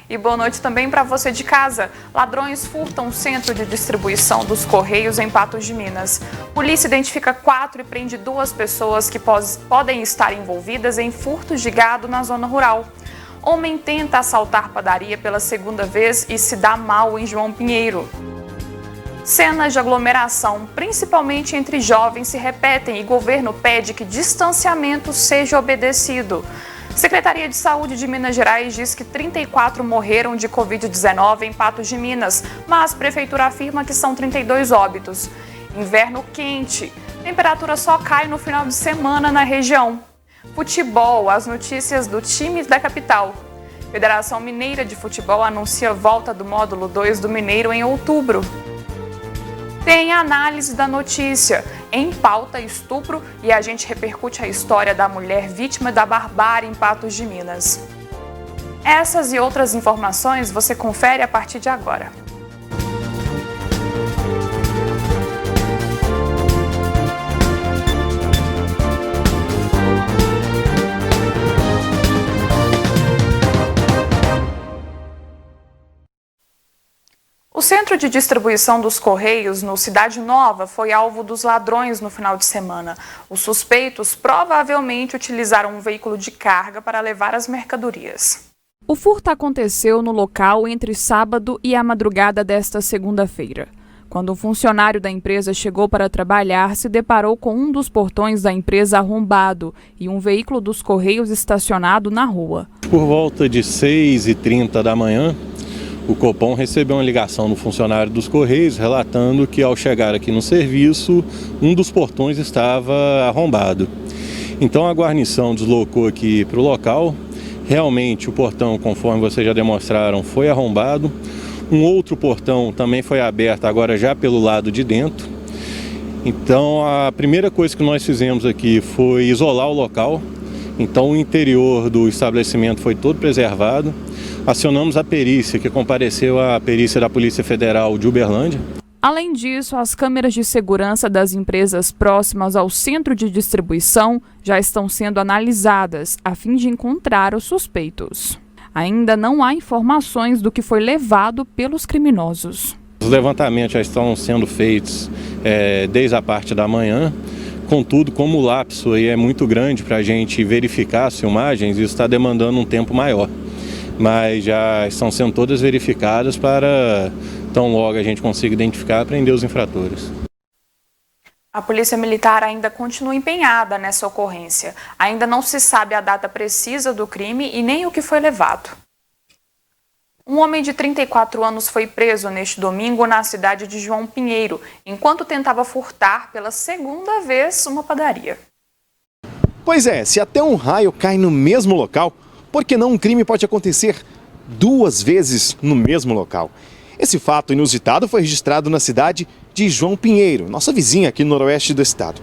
E boa noite também para você de casa. Ladrões furtam o centro de distribuição dos Correios em Patos de Minas. Polícia identifica 4 e prende 2 pessoas que podem estar envolvidas em furtos de gado na zona rural. Homem tenta assaltar padaria pela segunda vez e se dá mal em João Pinheiro. Cenas de aglomeração, principalmente entre jovens, se repetem e governo pede que distanciamento seja obedecido. Secretaria de Saúde de Minas Gerais diz que 34 morreram de Covid-19 em Patos de Minas, mas a Prefeitura afirma que são 32 óbitos. Inverno quente, temperatura só cai no final de semana na região. Futebol, as notícias do time da capital. Federação Mineira de Futebol anuncia volta do módulo 2 do Mineiro em outubro. Tem análise da notícia, em pauta estupro, e a gente repercute a história da mulher vítima da barbárie em Patos de Minas. Essas e outras informações você confere a partir de agora. O centro de distribuição dos Correios, no Cidade Nova, foi alvo dos ladrões no final de semana. Os suspeitos provavelmente utilizaram um veículo de carga para levar as mercadorias. O furto aconteceu no local entre sábado e a madrugada desta segunda-feira. Quando um funcionário da empresa chegou para trabalhar, se deparou com um dos portões da empresa arrombado e um veículo dos Correios estacionado na rua. Por volta de 6h30 da manhã, o Copom recebeu uma ligação do funcionário dos Correios relatando que, ao chegar aqui no serviço, um dos portões estava arrombado. Então a guarnição deslocou aqui para o local. Realmente o portão, conforme vocês já demonstraram, foi arrombado. Um outro portão também foi aberto, agora já pelo lado de dentro. Então a primeira coisa que nós fizemos aqui foi isolar o local. Então o interior do estabelecimento foi todo preservado. Acionamos a perícia, que compareceu a perícia da Polícia Federal de Uberlândia. Além disso, as câmeras de segurança das empresas próximas ao centro de distribuição já estão sendo analisadas, a fim de encontrar os suspeitos. Ainda não há informações do que foi levado pelos criminosos. Os levantamentos já estão sendo feitos desde a parte da manhã. Contudo, como o lapso aí é muito grande para a gente verificar as filmagens, isso está demandando um tempo maior. Mas já estão sendo todas verificadas para, tão logo a gente consiga identificar e prender os infratores. A Polícia Militar ainda continua empenhada nessa ocorrência. Ainda não se sabe a data precisa do crime e nem o que foi levado. Um homem de 34 anos foi preso neste domingo na cidade de João Pinheiro, enquanto tentava furtar pela segunda vez uma padaria. Pois é, se até um raio cai no mesmo local, por que não um crime pode acontecer 2 vezes no mesmo local? Esse fato inusitado foi registrado na cidade de João Pinheiro, nossa vizinha aqui no noroeste do estado.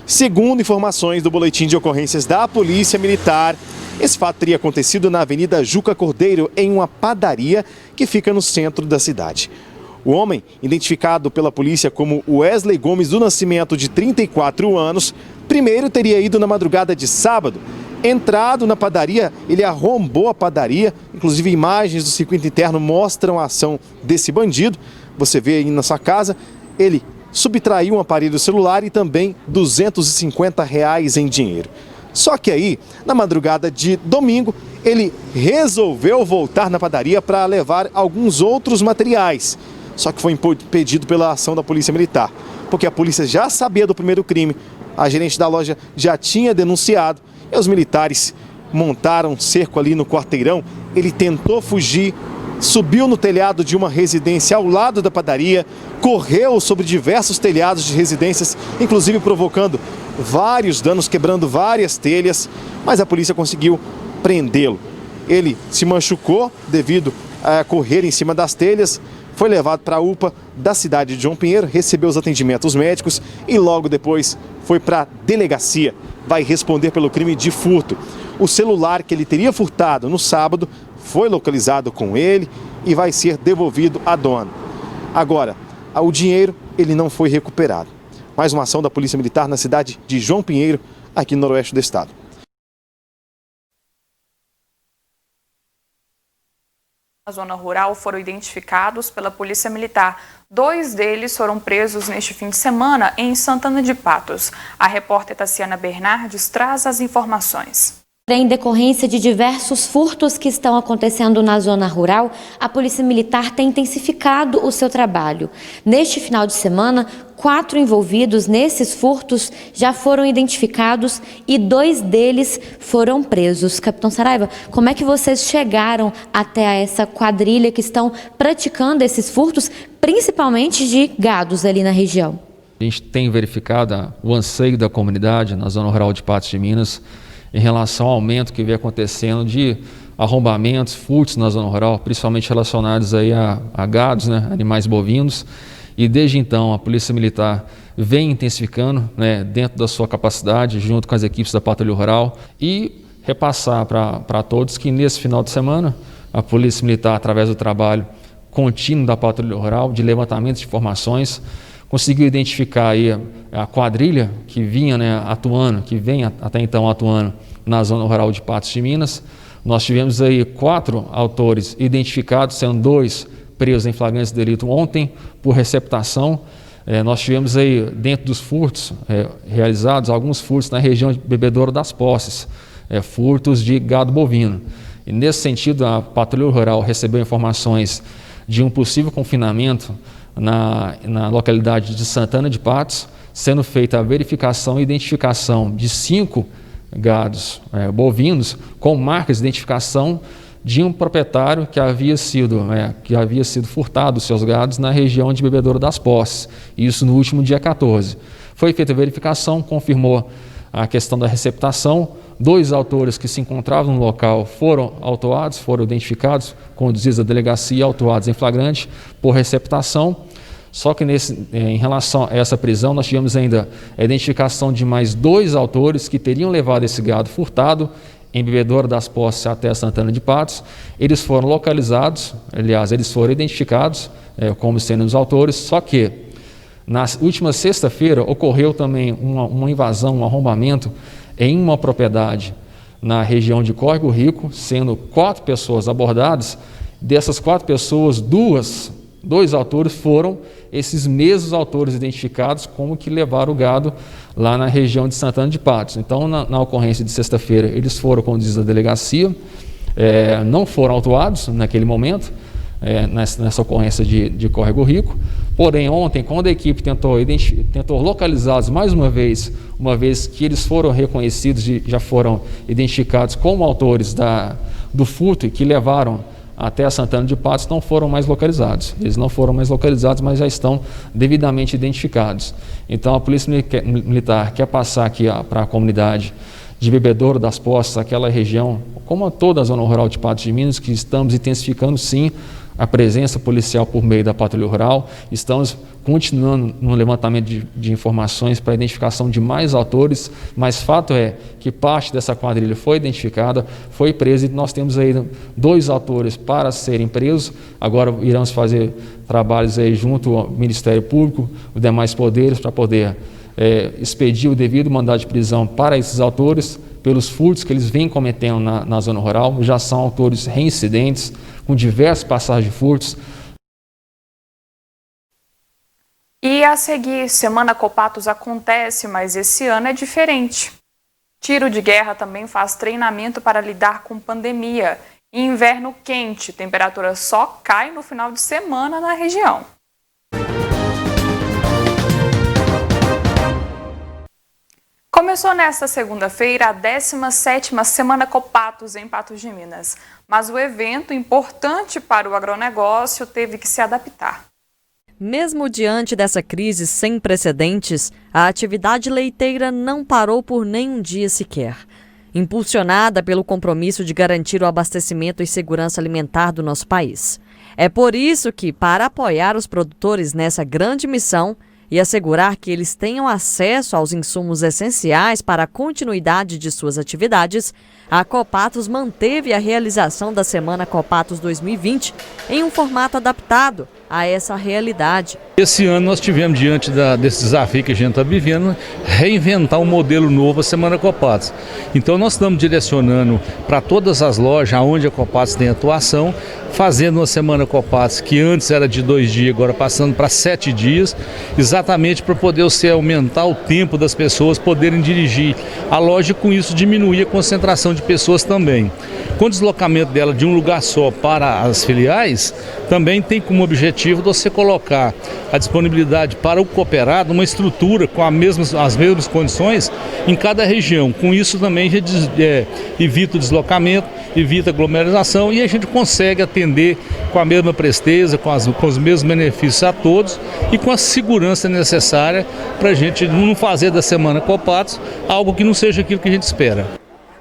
Segundo informações do boletim de ocorrências da Polícia Militar, esse fato teria acontecido na Avenida Juca Cordeiro, em uma padaria que fica no centro da cidade. O homem, identificado pela polícia como Wesley Gomes do Nascimento, de 34 anos, primeiro teria ido na madrugada de sábado. Entrado na padaria, ele arrombou a padaria, inclusive imagens do circuito interno mostram a ação desse bandido. Você vê aí na sua casa, ele subtraiu um aparelho celular e também R$ 250 em dinheiro. Só que aí, na madrugada de domingo, ele resolveu voltar na padaria para levar alguns outros materiais. Só que foi impedido pela ação da Polícia Militar, porque a polícia já sabia do primeiro crime, a gerente da loja já tinha denunciado, e os militares montaram um cerco ali no quarteirão. Ele tentou fugir, subiu no telhado de uma residência ao lado da padaria, correu sobre diversos telhados de residências, inclusive provocando vários danos, quebrando várias telhas, mas a polícia conseguiu prendê-lo. Ele se machucou devido a correr em cima das telhas, foi levado para a UPA da cidade de João Pinheiro, recebeu os atendimentos médicos e logo depois foi para a delegacia. Vai responder pelo crime de furto. O celular que ele teria furtado no sábado foi localizado com ele e vai ser devolvido à dona. Agora, o dinheiro ele não foi recuperado. Mais uma ação da Polícia Militar na cidade de João Pinheiro, aqui no noroeste do estado. Na zona rural foram identificados pela Polícia Militar. 2 deles foram presos neste fim de semana em Santana de Patos. A repórter Tassiana Bernardes traz as informações. Em decorrência de diversos furtos que estão acontecendo na zona rural, a Polícia Militar tem intensificado o seu trabalho. Neste final de semana, 4 envolvidos nesses furtos já foram identificados e 2 deles foram presos. Capitão Saraiva, como é que vocês chegaram até essa quadrilha que estão praticando esses furtos, principalmente de gados ali na região? A gente tem verificado o anseio da comunidade na zona rural de Patos de Minas em relação ao aumento que vem acontecendo de arrombamentos, furtos na zona rural, principalmente relacionados aí a gados, animais bovinos. E desde então a Polícia Militar vem intensificando, dentro da sua capacidade, junto com as equipes da Patrulha Rural, e repassar para todos que nesse final de semana a Polícia Militar, através do trabalho contínuo da Patrulha Rural, de levantamento de informações, conseguiu identificar aí a quadrilha que vinha atuando, que vem até então atuando na zona rural de Patos de Minas. Nós tivemos aí 4 autores identificados, sendo 2 presos em flagrante de delito ontem por receptação. Nós tivemos aí, dentro dos furtos realizados, alguns furtos na região de Bebedouro das Posses, furtos de gado bovino. E nesse sentido, a Patrulha Rural recebeu informações de um possível confinamento na localidade de Santana de Patos, sendo feita a verificação e identificação de 5 gados bovinos com marcas de identificação de um proprietário que havia sido furtado os seus gados na região de Bebedouro das Posses, isso no último dia 14. Foi feita a verificação, confirmou a questão da receptação. 2 autores que se encontravam no local foram autuados, foram identificados, conduzidos à delegacia e autuados em flagrante por receptação. Só que em relação a essa prisão, nós tivemos ainda a identificação de mais 2 autores que teriam levado esse gado furtado em Bebedouro das Posses até Santana de Patos. Eles foram localizados, aliás, eles foram identificados como sendo os autores, só que na última sexta-feira ocorreu também uma invasão, um arrombamento em uma propriedade na região de Córrego Rico, sendo 4 pessoas abordadas. Dessas 4 pessoas, 2 autores foram esses mesmos autores identificados como que levaram o gado lá na região de Santana de Patos. Então, na ocorrência de sexta-feira, eles foram conduzidos à delegacia, não foram autuados naquele momento, nessa ocorrência de Córrego Rico. Porém, ontem, quando a equipe tentou localizá-los mais uma vez que eles foram reconhecidos, já foram identificados como autores do furto que levaram até a Santana de Patos, não foram mais localizados. Eles não foram mais localizados, mas já estão devidamente identificados. Então, a Polícia Militar quer passar aqui para a comunidade de Bebedouro das Posses, aquela região, como toda a zona rural de Patos de Minas, que estamos intensificando, sim, a presença policial por meio da Patrulha Rural. Estamos continuando no levantamento de informações para a identificação de mais autores, mas fato é que parte dessa quadrilha foi identificada, foi presa, e nós temos aí 2 autores para serem presos. Agora iremos fazer trabalhos aí junto ao Ministério Público, os demais poderes, para poder expedir o devido mandado de prisão para esses autores, pelos furtos que eles vêm cometendo na zona rural. Já são autores reincidentes, com diversas passagens de furtos. E a seguir, Semana Copatos acontece, mas esse ano é diferente. Tiro de Guerra também faz treinamento para lidar com pandemia. Em inverno quente, temperatura só cai no final de semana na região. Começou nesta segunda-feira a 17ª Semana Copatos em Patos de Minas. Mas o evento, importante para o agronegócio, teve que se adaptar. Mesmo diante dessa crise sem precedentes, a atividade leiteira não parou por nenhum dia sequer. Impulsionada pelo compromisso de garantir o abastecimento e segurança alimentar do nosso país. É por isso que, para apoiar os produtores nessa grande missão e assegurar que eles tenham acesso aos insumos essenciais para a continuidade de suas atividades, a Copatos manteve a realização da Semana Copatos 2020 em um formato adaptado a essa realidade. Esse ano nós tivemos, diante desse desafio que a gente está vivendo, reinventar um modelo novo, a Semana Copatos. Então nós estamos direcionando para todas as lojas onde a Copatos tem atuação, fazendo uma Semana Copatos que antes era de 2 dias, agora passando para 7 dias, exatamente para poder aumentar o tempo das pessoas poderem dirigir a loja e com isso diminuir a concentração de pessoas também. Com o deslocamento dela de um lugar só para as filiais, também tem como objetivo você colocar a disponibilidade para o cooperado uma estrutura com as mesmas condições em cada região. Com isso também a gente evita o deslocamento, evita a aglomeração e a gente consegue atender com a mesma presteza, com os mesmos benefícios a todos e com a segurança necessária para a gente não fazer da Semana Copatos algo que não seja aquilo que a gente espera.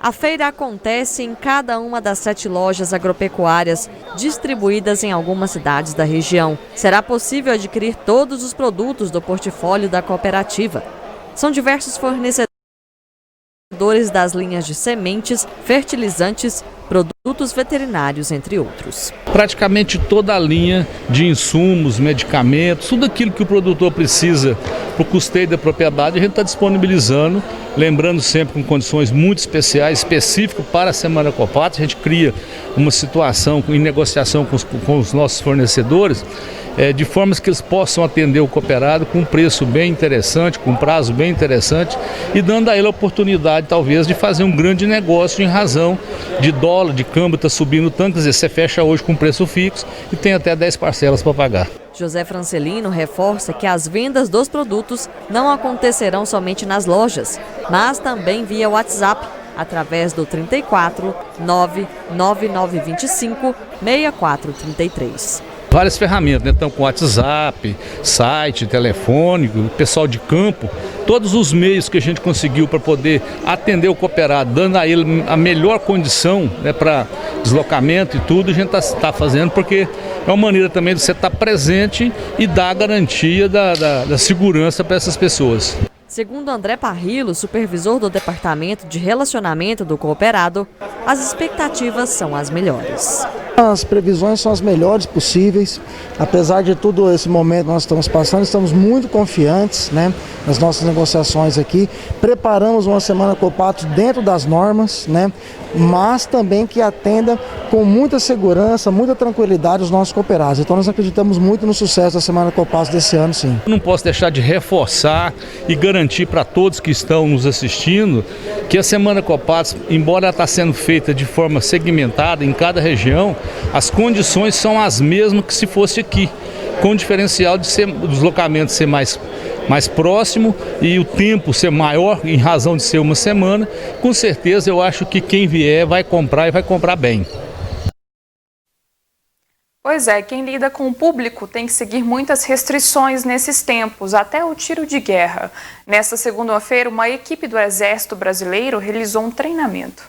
A feira acontece em cada uma das 7 lojas agropecuárias distribuídas em algumas cidades da região. Será possível adquirir todos os produtos do portfólio da cooperativa. São diversos fornecedores das linhas de sementes, fertilizantes, produtos veterinários, entre outros. Praticamente toda a linha de insumos, medicamentos, tudo aquilo que o produtor precisa para o custeio da propriedade, a gente está disponibilizando, lembrando sempre com condições muito especiais, específicas para a Semana Copatos. A gente cria uma situação em negociação com os nossos fornecedores, de formas que eles possam atender o cooperado com um preço bem interessante, com um prazo bem interessante e dando a ele a oportunidade talvez de fazer um grande negócio em razão de dólar, de câmbio está subindo tanto, quer dizer, você fecha hoje com preço fixo e tem até 10 parcelas para pagar. José Francelino reforça que as vendas dos produtos não acontecerão somente nas lojas, mas também via WhatsApp, através do 34 99925 6433. Várias ferramentas, né? Então com WhatsApp, site, telefônico, pessoal de campo, todos os meios que a gente conseguiu para poder atender o cooperado, dando a ele a melhor condição, né, para deslocamento e tudo, a gente está fazendo porque é uma maneira também de você estar presente e dar a garantia da segurança para essas pessoas. Segundo André Parrillo, supervisor do Departamento de Relacionamento do Cooperado, as expectativas são as melhores. As previsões são as melhores possíveis. Apesar de todo esse momento que nós estamos passando, estamos muito confiantes, né, nas nossas negociações aqui. Preparamos uma Semana Copatos dentro das normas, né, mas também que atenda com muita segurança, muita tranquilidade os nossos cooperados. Então nós acreditamos muito no sucesso da Semana Copatos desse ano, sim. Não posso deixar de reforçar e garantir para todos que estão nos assistindo que a Semana Copatos, embora ela está sendo feita de forma segmentada em cada região, as condições são as mesmas que se fosse aqui, com o diferencial de o deslocamento ser mais próximo e o tempo ser maior em razão de ser uma semana. Com certeza eu acho que quem vier vai comprar e vai comprar bem. Pois é, quem lida com o público tem que seguir muitas restrições nesses tempos, até o tiro de guerra. Nesta segunda-feira, uma equipe do Exército Brasileiro realizou um treinamento.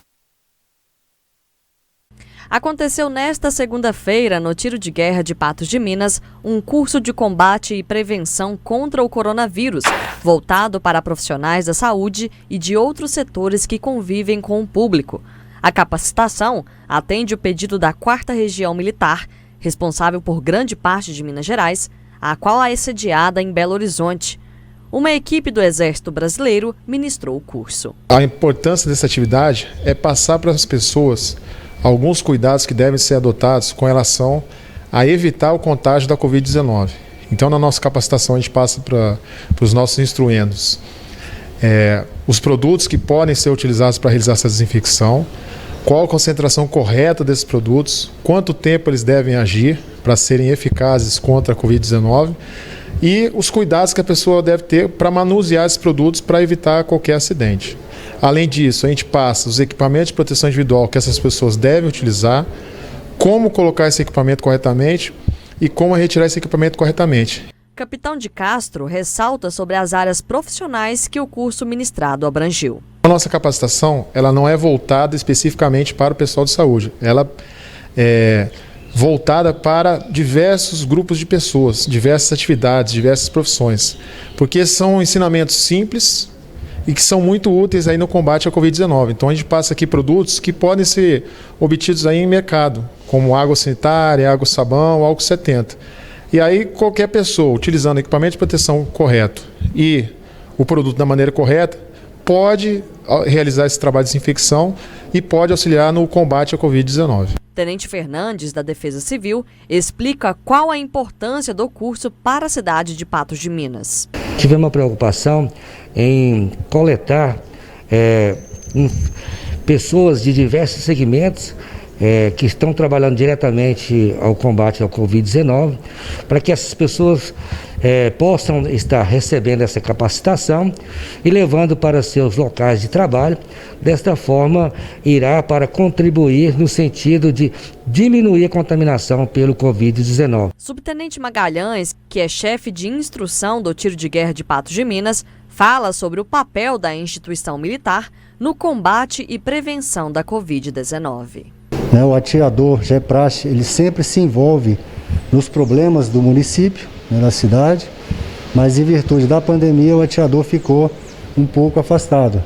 Aconteceu nesta segunda-feira, no Tiro de Guerra de Patos de Minas, um curso de combate e prevenção contra o coronavírus, voltado para profissionais da saúde e de outros setores que convivem com o público. A capacitação atende o pedido da 4ª Região Militar, responsável por grande parte de Minas Gerais, a qual é sediada em Belo Horizonte. Uma equipe do Exército Brasileiro ministrou o curso. A importância dessa atividade é passar para as pessoas alguns cuidados que devem ser adotados com relação a evitar o contágio da Covid-19. Então, na nossa capacitação, a gente passa para os nossos instruendos os produtos que podem ser utilizados para realizar essa desinfecção, qual a concentração correta desses produtos, quanto tempo eles devem agir para serem eficazes contra a Covid-19 e os cuidados que a pessoa deve ter para manusear esses produtos para evitar qualquer acidente. Além disso, a gente passa os equipamentos de proteção individual que essas pessoas devem utilizar, como colocar esse equipamento corretamente e como retirar esse equipamento corretamente. Capitão de Castro ressalta sobre as áreas profissionais que o curso ministrado abrangiu. A nossa capacitação ela não é voltada especificamente para o pessoal de saúde, ela é voltada para diversos grupos de pessoas, diversas atividades, diversas profissões, porque são ensinamentos simples e que são muito úteis aí no combate à Covid-19. Então a gente passa aqui produtos que podem ser obtidos aí em mercado, como água sanitária, água sabão, álcool 70. E aí qualquer pessoa utilizando equipamento de proteção correto e o produto da maneira correta pode realizar esse trabalho de desinfecção e pode auxiliar no combate à Covid-19. Tenente Fernandes, da Defesa Civil, explica qual a importância do curso para a cidade de Patos de Minas. Tivemos uma preocupação em coletar pessoas de diversos segmentos que estão trabalhando diretamente ao combate ao Covid-19, para que essas pessoas possam estar recebendo essa capacitação e levando para seus locais de trabalho. Desta forma, irá para contribuir no sentido de diminuir a contaminação pelo Covid-19. Subtenente Magalhães, que é chefe de instrução do Tiro de Guerra de Patos de Minas, fala sobre o papel da instituição militar no combate e prevenção da Covid-19. O atirador, já é praxe, ele sempre se envolve nos problemas do município, da cidade, mas em virtude da pandemia o atirador ficou um pouco afastado.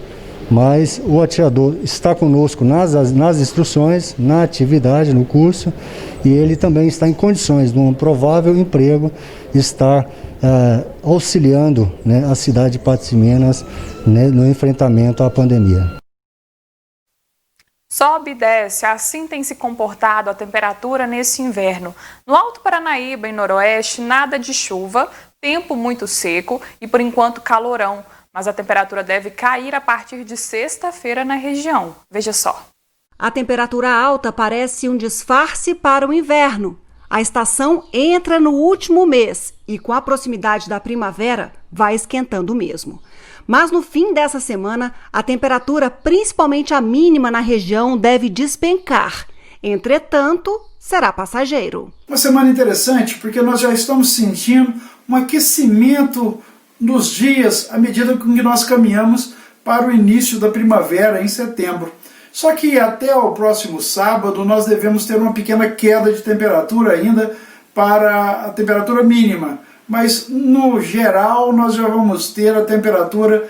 Mas o atirador está conosco nas instruções, na atividade, no curso, e ele também está em condições de um provável emprego, estar auxiliando a cidade de Patos de Minas no enfrentamento à pandemia. Sobe e desce, assim tem se comportado a temperatura nesse inverno. No Alto Paranaíba e Noroeste, nada de chuva, tempo muito seco e, por enquanto, calorão. Mas a temperatura deve cair a partir de sexta-feira na região. Veja só. A temperatura alta parece um disfarce para o inverno. A estação entra no último mês e, com a proximidade da primavera, vai esquentando mesmo. Mas no fim dessa semana, a temperatura, principalmente a mínima na região, deve despencar. Entretanto, será passageiro. Uma semana interessante porque nós já estamos sentindo um aquecimento nos dias à medida que nós caminhamos para o início da primavera em setembro. Só que até o próximo sábado nós devemos ter uma pequena queda de temperatura ainda para a temperatura mínima. Mas, no geral, nós já vamos ter a temperatura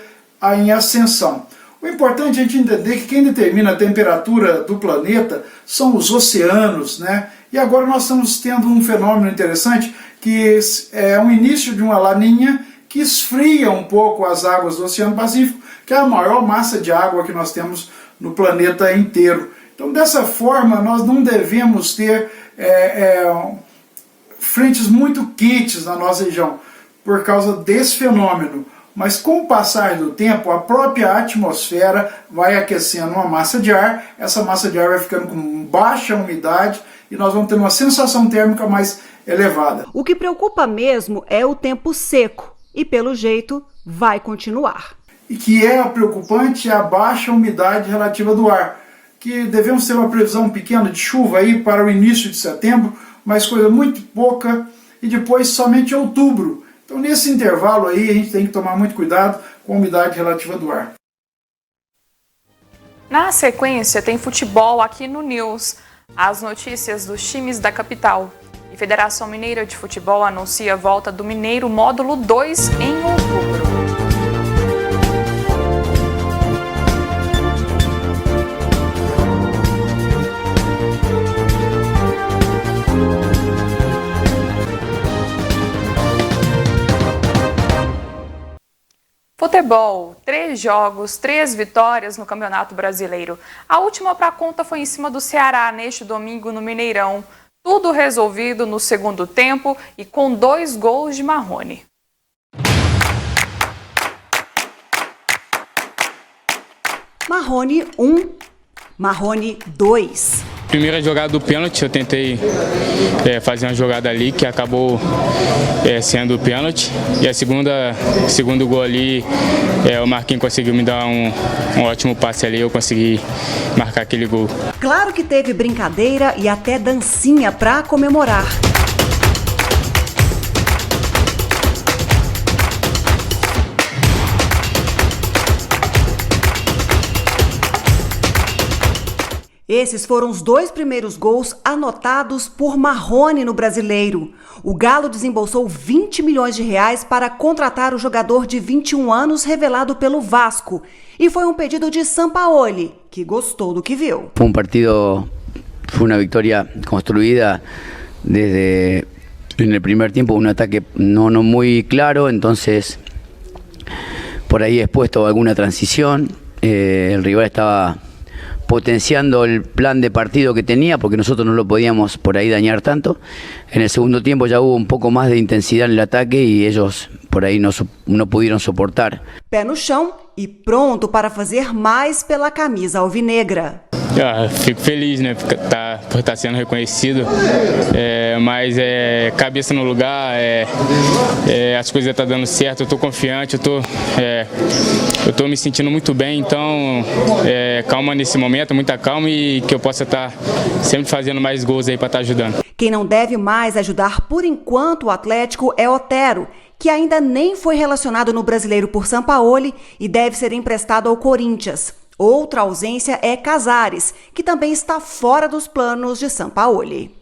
em ascensão. O importante é a gente entender que quem determina a temperatura do planeta são os oceanos, né? E agora nós estamos tendo um fenômeno interessante, que é o início de uma laninha que esfria um pouco as águas do Oceano Pacífico, que é a maior massa de água que nós temos no planeta inteiro. Então, dessa forma, nós não devemos ter frentes muito quentes na nossa região por causa desse fenômeno, mas com o passar do tempo a própria atmosfera vai aquecendo uma massa de ar, essa massa de ar vai ficando com baixa umidade e nós vamos ter uma sensação térmica mais elevada. O que preocupa mesmo é o tempo seco e pelo jeito vai continuar. E que é preocupante a baixa umidade relativa do ar, que devemos ter uma previsão pequena de chuva aí para o início de setembro, mas coisa muito pouca, e depois somente outubro. Então, nesse intervalo aí, a gente tem que tomar muito cuidado com a umidade relativa do ar. Na sequência, tem futebol aqui no News. As notícias dos times da capital. E Federação Mineira de Futebol anuncia a volta do Mineiro Módulo 2 em outubro. Futebol, 3 jogos, 3 vitórias no Campeonato Brasileiro. A última para a conta foi em cima do Ceará neste domingo no Mineirão. Tudo resolvido no segundo tempo e com 2 gols de Marrone. Marrone 1, Marrone 2. Primeira jogada do pênalti, eu tentei fazer uma jogada ali que acabou sendo o pênalti. E a segundo gol ali, o Marquinhos conseguiu me dar um ótimo passe ali, eu consegui marcar aquele gol. Claro que teve brincadeira e até dancinha para comemorar. Esses foram os 2 primeiros gols anotados por Marrone no Brasileiro. O Galo desembolsou 20 milhões de reais para contratar o jogador de 21 anos revelado pelo Vasco. E foi um pedido de Sampaoli, que gostou do que viu. Foi uma vitória construída desde en el primer tiempo un ataque no muy claro, entonces por ahí expuesto a alguna transición, el rival estaba potenciando el plan de partido que tenía porque nosotros no lo podíamos por ahí dañar tanto. En el segundo tiempo ya hubo un poco más de intensidad en el ataque y ellos por ahí no pudieron soportar. Pé no chão e pronto para fazer mais pela camisa alvinegra. Fico feliz, né, por estar sendo reconhecido, mas cabeça no lugar, as coisas estão dando certo, eu estou confiante, eu estou me sentindo muito bem, então calma nesse momento, muita calma e que eu possa estar sempre fazendo mais gols aí para estar ajudando. Quem não deve mais ajudar por enquanto o Atlético é Otero, que ainda nem foi relacionado no Brasileiro por Sampaoli e deve ser emprestado ao Corinthians. Outra ausência é Casares, que também está fora dos planos de Sampaoli.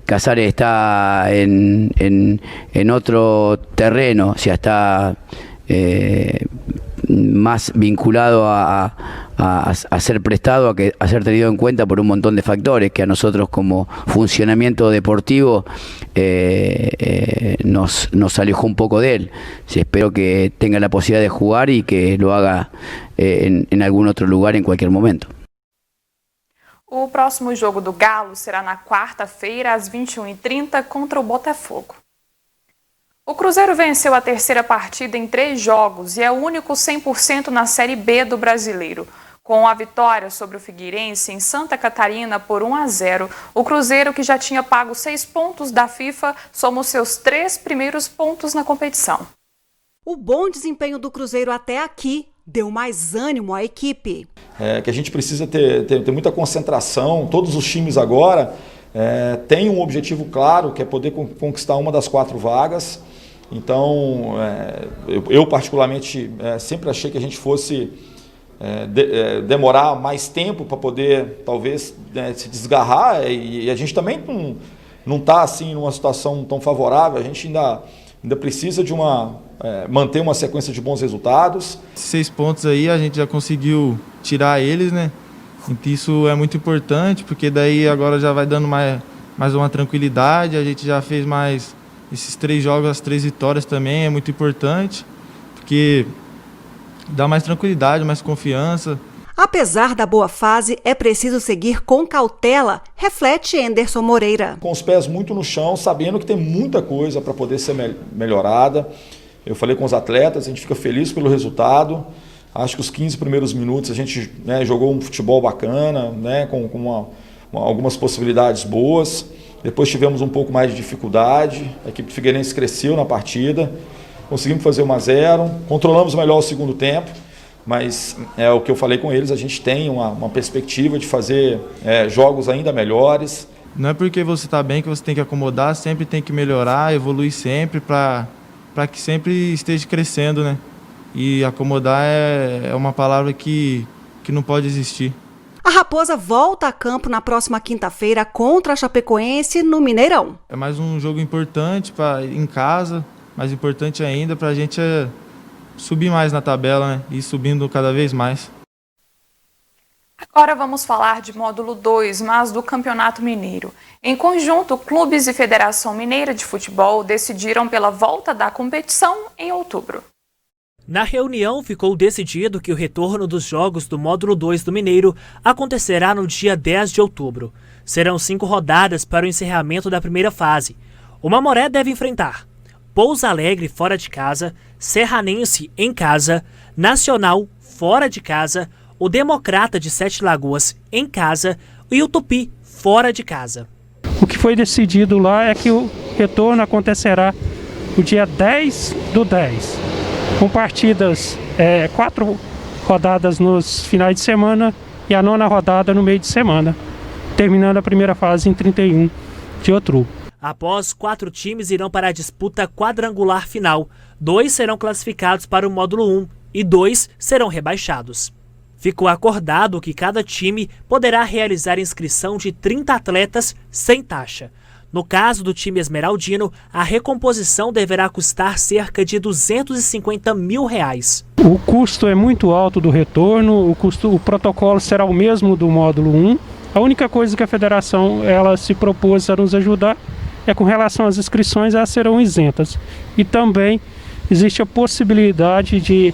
Casares está en otro terreno, o sea, está más vinculado a ser prestado, a ser tenido en cuenta por un montón de factores que a nosotros como funcionamiento deportivo nos alejó un poco de él. Espero que tenga la posibilidad de jugar y que lo haga en algún otro lugar en cualquier momento. O próximo jogo do Galo será na quarta-feira, às 21h30, contra o Botafogo. O Cruzeiro venceu a terceira partida em 3 jogos e é o único 100% na Série B do Brasileiro. Com a vitória sobre o Figueirense em Santa Catarina por 1-0, o Cruzeiro, que já tinha pago 6 pontos da FIFA, soma os seus 3 primeiros pontos na competição. O bom desempenho do Cruzeiro até aqui deu mais ânimo à equipe. Que a gente precisa ter muita concentração, todos os times agora têm um objetivo claro, que é poder conquistar uma das 4 vagas. Então, eu particularmente sempre achei que a gente fosse demorar mais tempo para poder, talvez, se desgarrar, e a gente também não está assim, numa situação tão favorável, a gente ainda precisa de manter uma sequência de bons resultados. 6 pontos aí a gente já conseguiu tirar eles, né? Então isso é muito importante, porque daí agora já vai dando mais uma tranquilidade, a gente já fez mais esses 3 jogos, as 3 vitórias também é muito importante, porque dá mais tranquilidade, mais confiança. Apesar da boa fase, é preciso seguir com cautela, reflete Anderson Moreira. Com os pés muito no chão, sabendo que tem muita coisa para poder ser melhorada. Eu falei com os atletas, a gente fica feliz pelo resultado. Acho que os 15 primeiros minutos a gente jogou um futebol bacana, com algumas possibilidades boas. Depois tivemos um pouco mais de dificuldade, a equipe do Figueirense cresceu na partida, conseguimos fazer 1-0, controlamos melhor o segundo tempo, mas é o que eu falei com eles, a gente tem uma perspectiva de fazer jogos ainda melhores. Não é porque você está bem que você tem que acomodar, sempre tem que melhorar, evoluir sempre para que sempre esteja crescendo, né? E acomodar é uma palavra que não pode existir. A Raposa volta a campo na próxima quinta-feira contra a Chapecoense no Mineirão. É mais um jogo importante em casa, mais importante ainda para a gente subir mais na tabela, né? E ir subindo cada vez mais. Agora vamos falar de módulo 2, mas do Campeonato Mineiro. Em conjunto, clubes e Federação Mineira de Futebol decidiram pela volta da competição em outubro. Na reunião, ficou decidido que o retorno dos jogos do módulo 2 do Mineiro acontecerá no dia 10 de outubro. Serão 5 rodadas para o encerramento da primeira fase. O Mamoré deve enfrentar Pouso Alegre fora de casa, Serranense em casa, Nacional fora de casa, o Democrata de Sete Lagoas em casa e o Tupi fora de casa. O que foi decidido lá é que o retorno acontecerá no dia 10/10. Com partidas, 4 rodadas nos finais de semana e a 9ª rodada no meio de semana, terminando a primeira fase em 31 de outubro. Após 4 times irão para a disputa quadrangular final, 2 serão classificados para o módulo 1 e 2 serão rebaixados. Ficou acordado que cada time poderá realizar inscrição de 30 atletas sem taxa. No caso do time esmeraldino, a recomposição deverá custar cerca de R$250 mil. O custo é muito alto do retorno, o protocolo será o mesmo do módulo 1. A única coisa que a federação se propôs a nos ajudar com relação às inscrições, elas serão isentas. E também existe a possibilidade de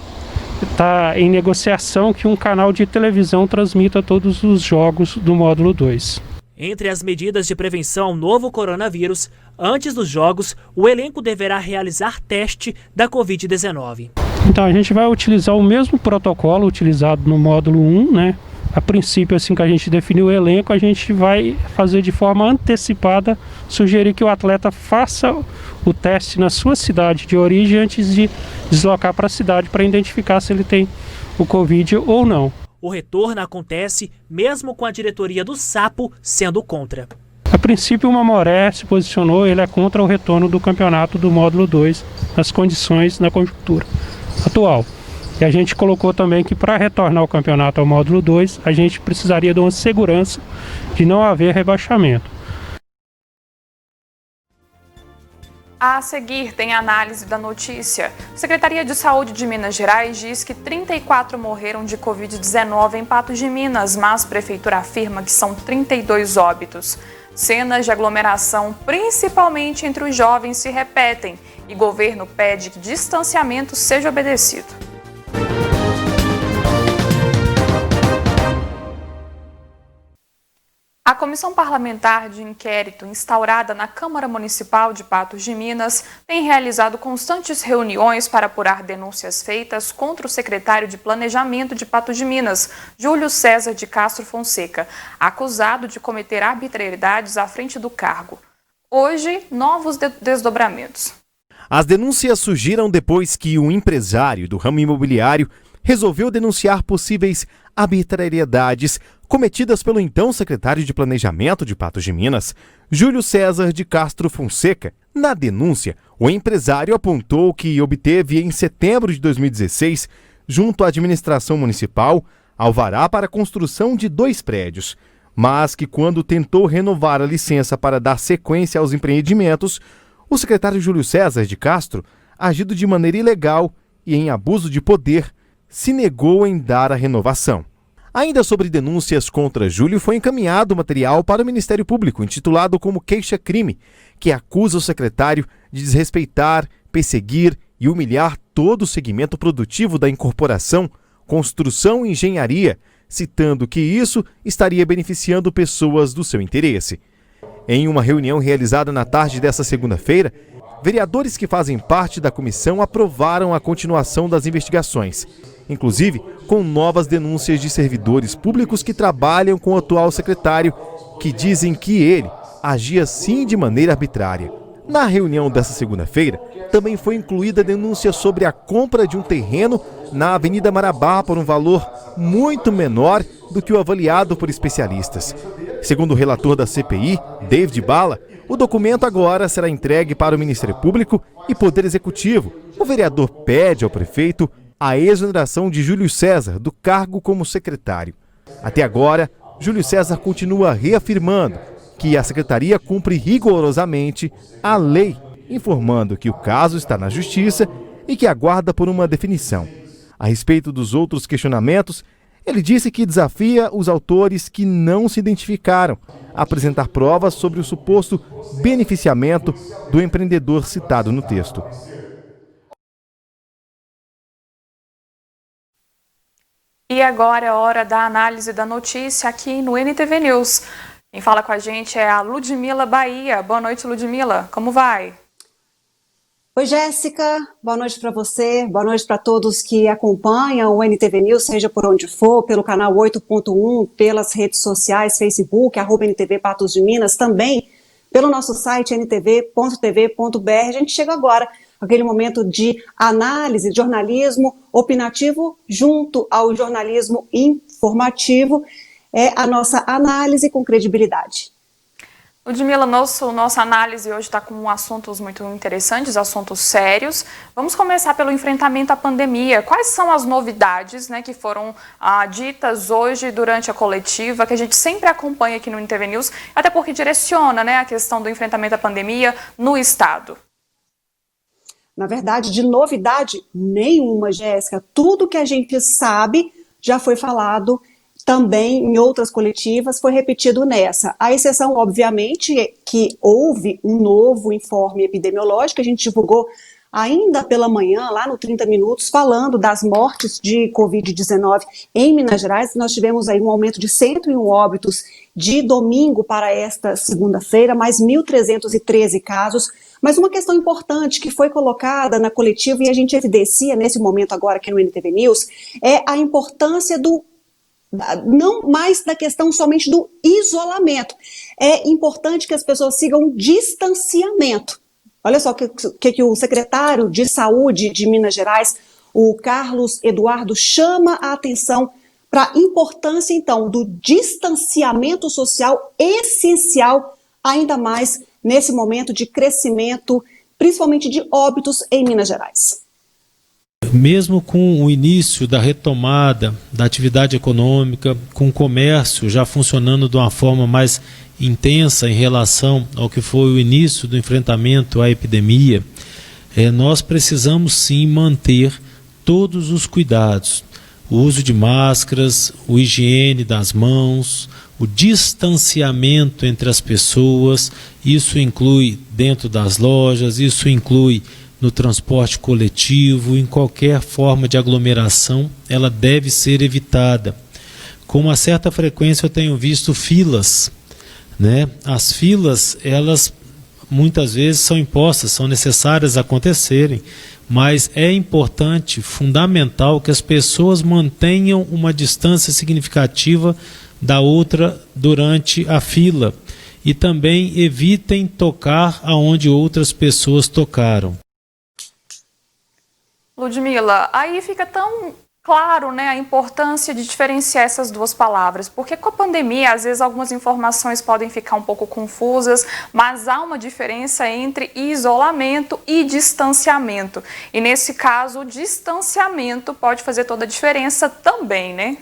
estar em negociação que um canal de televisão transmita todos os jogos do módulo 2. Entre as medidas de prevenção ao novo coronavírus, antes dos jogos, o elenco deverá realizar teste da Covid-19. Então a gente vai utilizar o mesmo protocolo utilizado no módulo 1, né? A princípio, assim que a gente definiu o elenco, a gente vai fazer de forma antecipada, sugerir que o atleta faça o teste na sua cidade de origem antes de deslocar para a cidade para identificar se ele tem o Covid ou não. O retorno acontece mesmo com a diretoria do Sapo sendo contra. A princípio, o Mamoré se posicionou, ele é contra o retorno do campeonato do módulo 2 nas condições, na conjuntura atual. E a gente colocou também que para retornar o campeonato ao módulo 2, a gente precisaria de uma segurança de não haver rebaixamento. A seguir tem a análise da notícia. A Secretaria de Saúde de Minas Gerais diz que 34 morreram de Covid-19 em Patos de Minas, mas a Prefeitura afirma que são 32 óbitos. Cenas de aglomeração, principalmente entre os jovens, se repetem e o governo pede que distanciamento seja obedecido. A Comissão Parlamentar de Inquérito, instaurada na Câmara Municipal de Patos de Minas, tem realizado constantes reuniões para apurar denúncias feitas contra o secretário de Planejamento de Patos de Minas, Júlio César de Castro Fonseca, acusado de cometer arbitrariedades à frente do cargo. Hoje, novos desdobramentos. As denúncias surgiram depois que um empresário do ramo imobiliário resolveu denunciar possíveis arbitrariedades cometidas pelo então secretário de Planejamento de Patos de Minas, Júlio César de Castro Fonseca. Na denúncia, o empresário apontou que obteve em setembro de 2016, junto à administração municipal, alvará para a construção de 2 prédios, mas que quando tentou renovar a licença para dar sequência aos empreendimentos, o secretário Júlio César de Castro, agindo de maneira ilegal e em abuso de poder, se negou em dar a renovação. Ainda sobre denúncias contra Júlio, foi encaminhado material para o Ministério Público, intitulado como queixa-crime, que acusa o secretário de desrespeitar, perseguir e humilhar todo o segmento produtivo da incorporação, construção e engenharia, citando que isso estaria beneficiando pessoas do seu interesse. Em uma reunião realizada na tarde desta segunda-feira, vereadores que fazem parte da comissão aprovaram a continuação das investigações, inclusive com novas denúncias de servidores públicos que trabalham com o atual secretário, que dizem que ele agia sim de maneira arbitrária. Na reunião desta segunda-feira, também foi incluída a denúncia sobre a compra de um terreno na Avenida Marabá por um valor muito menor do que o avaliado por especialistas. Segundo o relator da CPI, David Bala, o documento agora será entregue para o Ministério Público e Poder Executivo. O vereador pede ao prefeito a exoneração de Júlio César do cargo como secretário. Até agora, Júlio César continua reafirmando que a secretaria cumpre rigorosamente a lei, informando que o caso está na Justiça e que aguarda por uma definição. A respeito dos outros questionamentos, ele disse que desafia os autores que não se identificaram a apresentar provas sobre o suposto beneficiamento do empreendedor citado no texto. E agora é hora da análise da notícia aqui no NTV News. Quem fala com a gente é a Ludmila Bahia. Boa noite, Ludmila. Como vai? Oi, Jéssica. Boa noite para você. Boa noite para todos que acompanham o NTV News, seja por onde for, pelo canal 8.1, pelas redes sociais, Facebook, @NTV Patos de Minas, também pelo nosso site ntv.tv.br. A gente chega agora aquele momento de análise, de jornalismo opinativo junto ao jornalismo informativo. É a nossa análise com credibilidade. Ludmila, nossa análise hoje está com assuntos muito interessantes, assuntos sérios. Vamos começar pelo enfrentamento à pandemia. Quais são as novidades, que foram ditas hoje durante a coletiva, que a gente sempre acompanha aqui no NTV News, até porque direciona a questão do enfrentamento à pandemia no Estado? Na verdade, de novidade nenhuma, Jéssica. Tudo que a gente sabe já foi falado também em outras coletivas foi repetido nessa. A exceção, obviamente, é que houve um novo informe epidemiológico, a gente divulgou ainda pela manhã, lá no 30 Minutos, falando das mortes de Covid-19 em Minas Gerais. Nós tivemos aí um aumento de 101 óbitos de domingo para esta segunda-feira, mais 1.313 casos. Mas uma questão importante que foi colocada na coletiva e a gente evidencia nesse momento agora aqui no NTV News é a importância não mais da questão somente do isolamento. É importante que as pessoas sigam um distanciamento. Olha só o que o secretário de Saúde de Minas Gerais, o Carlos Eduardo, chama a atenção para a importância, então, do distanciamento social essencial, ainda mais nesse momento de crescimento, principalmente de óbitos em Minas Gerais. Mesmo com o início da retomada da atividade econômica, com o comércio já funcionando de uma forma mais intensa em relação ao que foi o início do enfrentamento à epidemia, nós precisamos sim manter todos os cuidados, o uso de máscaras, o higiene das mãos, o distanciamento entre as pessoas. Isso inclui dentro das lojas, isso inclui no transporte coletivo, em qualquer forma de aglomeração, ela deve ser evitada. Com uma certa frequência eu tenho visto filas, né? As filas, elas muitas vezes são impostas, são necessárias acontecerem, mas é importante, fundamental, que as pessoas mantenham uma distância significativa da outra durante a fila e também evitem tocar aonde outras pessoas tocaram. Ludmila, aí fica tão claro, né, a importância de diferenciar essas duas palavras, porque com a pandemia, às vezes algumas informações podem ficar um pouco confusas, mas há uma diferença entre isolamento e distanciamento. E nesse caso, o distanciamento pode fazer toda a diferença também, né?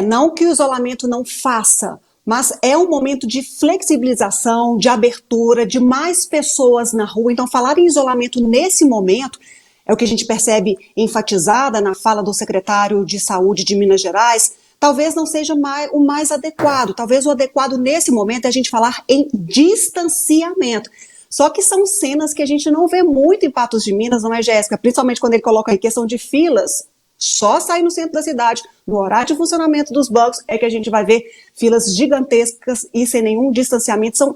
Não que o isolamento não faça, mas é um momento de flexibilização, de abertura, de mais pessoas na rua. Então, falar em isolamento nesse momento é o que a gente percebe enfatizada na fala do secretário de Saúde de Minas Gerais, talvez não seja o mais adequado. Talvez o adequado nesse momento é a gente falar em distanciamento. Só que são cenas que a gente não vê muito em Patos de Minas, não é, Jéssica? Principalmente quando ele coloca em questão de filas. Só sair no centro da cidade, no horário de funcionamento dos bancos, é que a gente vai ver filas gigantescas e sem nenhum distanciamento. São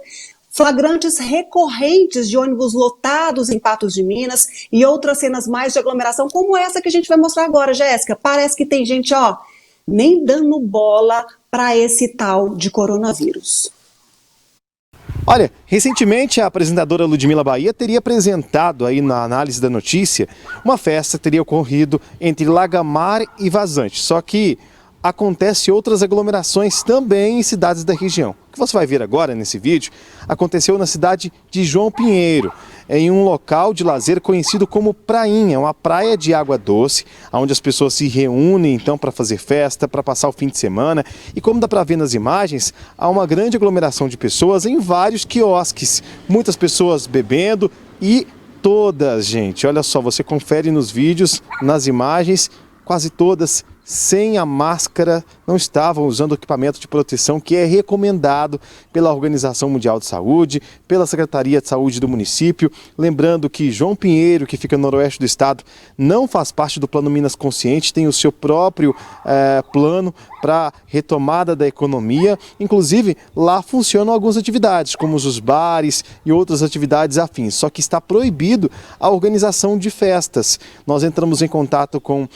flagrantes recorrentes de ônibus lotados em Patos de Minas e outras cenas mais de aglomeração, como essa que a gente vai mostrar agora, Jéssica. Parece que tem gente, nem dando bola para esse tal de coronavírus. Olha, recentemente a apresentadora Ludmila Bahia teria apresentado aí na análise da notícia uma festa que teria ocorrido entre Lagamar e Vazante, só que acontece outras aglomerações também em cidades da região. O que você vai ver agora nesse vídeo aconteceu na cidade de João Pinheiro, em um local de lazer conhecido como Prainha, uma praia de água doce, onde as pessoas se reúnem então para fazer festa, para passar o fim de semana. E como dá para ver nas imagens, há uma grande aglomeração de pessoas em vários quiosques, muitas pessoas bebendo e todas, gente, olha só, você confere nos vídeos, nas imagens, quase todas sem a máscara, não estavam usando o equipamento de proteção que é recomendado pela Organização Mundial de Saúde, pela Secretaria de Saúde do município. Lembrando que João Pinheiro, que fica no noroeste do estado, não faz parte do Plano Minas Consciente, tem o seu próprio plano para retomada da economia. Inclusive, lá funcionam algumas atividades, como os bares e outras atividades afins, só que está proibido a organização de festas. Nós entramos em contato com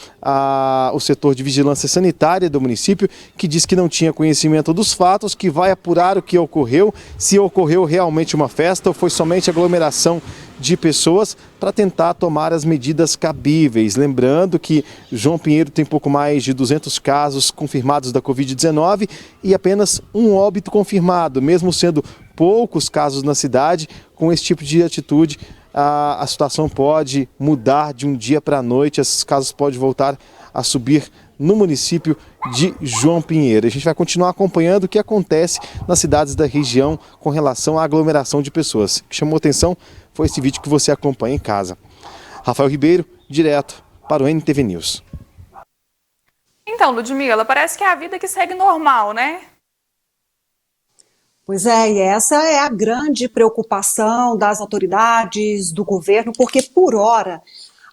o setor de vigilância sanitária do município, que diz que não tinha conhecimento dos fatos, que vai apurar o que ocorreu, se ocorreu realmente uma festa ou foi somente aglomeração de pessoas, para tentar tomar as medidas cabíveis. Lembrando que João Pinheiro tem pouco mais de 200 casos confirmados da Covid-19 e apenas um óbito confirmado, mesmo sendo poucos casos na cidade. Com esse tipo de atitude, a situação pode mudar de um dia para a noite, esses casos podem voltar a subir no município de João Pinheiro. A gente vai continuar acompanhando o que acontece nas cidades da região com relação à aglomeração de pessoas. O que chamou atenção foi esse vídeo que você acompanha em casa. Rafael Ribeiro, direto para o NTV News. Então, Ludmila, parece que é a vida que segue normal, né? Pois é, e essa é a grande preocupação das autoridades, do governo, porque por hora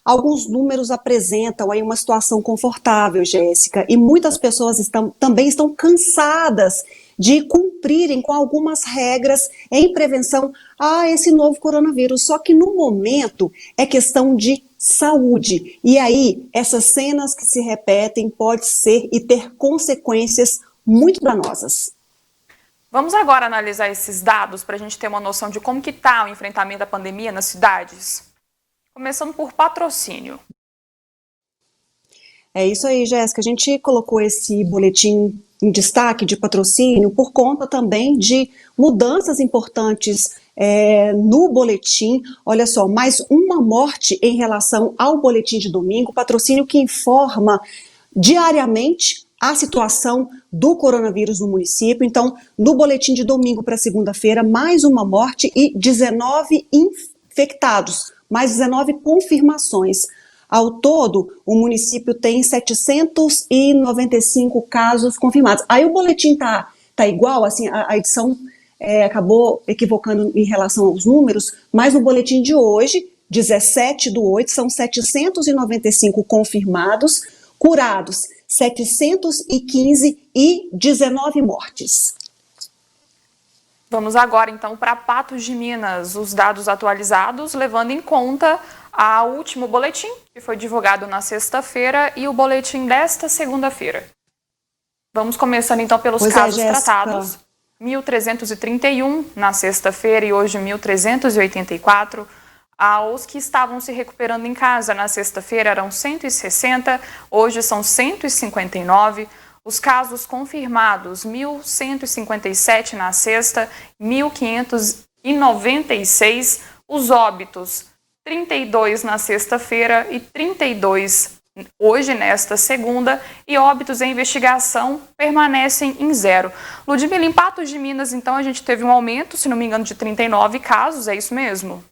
alguns números apresentam aí uma situação confortável, Jéssica, e muitas pessoas também estão cansadas de cumprirem com algumas regras em prevenção a esse novo coronavírus. Só que no momento é questão de saúde. E aí, essas cenas que se repetem pode ser e ter consequências muito danosas. Vamos agora analisar esses dados para a gente ter uma noção de como que está o enfrentamento da pandemia nas cidades. Começando por Patrocínio. É isso aí, Jéssica. A gente colocou esse boletim em destaque de Patrocínio por conta também de mudanças importantes no boletim. Olha só, mais uma morte em relação ao boletim de domingo. Patrocínio que informa diariamente a situação do coronavírus no município. Então, no boletim de domingo para segunda-feira, mais uma morte e 19 infectados, mais 19 confirmações. Ao todo, o município tem 795 casos confirmados. Aí o boletim tá igual, assim, a edição acabou equivocando em relação aos números, mas no boletim de hoje, 17/8, são 795 confirmados, curados 715 e 19 mortes. Vamos agora, então, para Patos de Minas. Os dados atualizados, levando em conta o último boletim, que foi divulgado na sexta-feira, e o boletim desta segunda-feira. Vamos começando, então, pelos casos tratados. 1.331 na sexta-feira e hoje 1.384. Os que estavam se recuperando em casa na sexta-feira eram 160, hoje são 159. Os casos confirmados, 1.157 na sexta, 1.596. Os óbitos, 32 na sexta-feira e 32 hoje, nesta segunda. E óbitos em investigação permanecem em 0. Ludmila, em Patos de Minas, então, a gente teve um aumento, se não me engano, de 39 casos, é isso mesmo?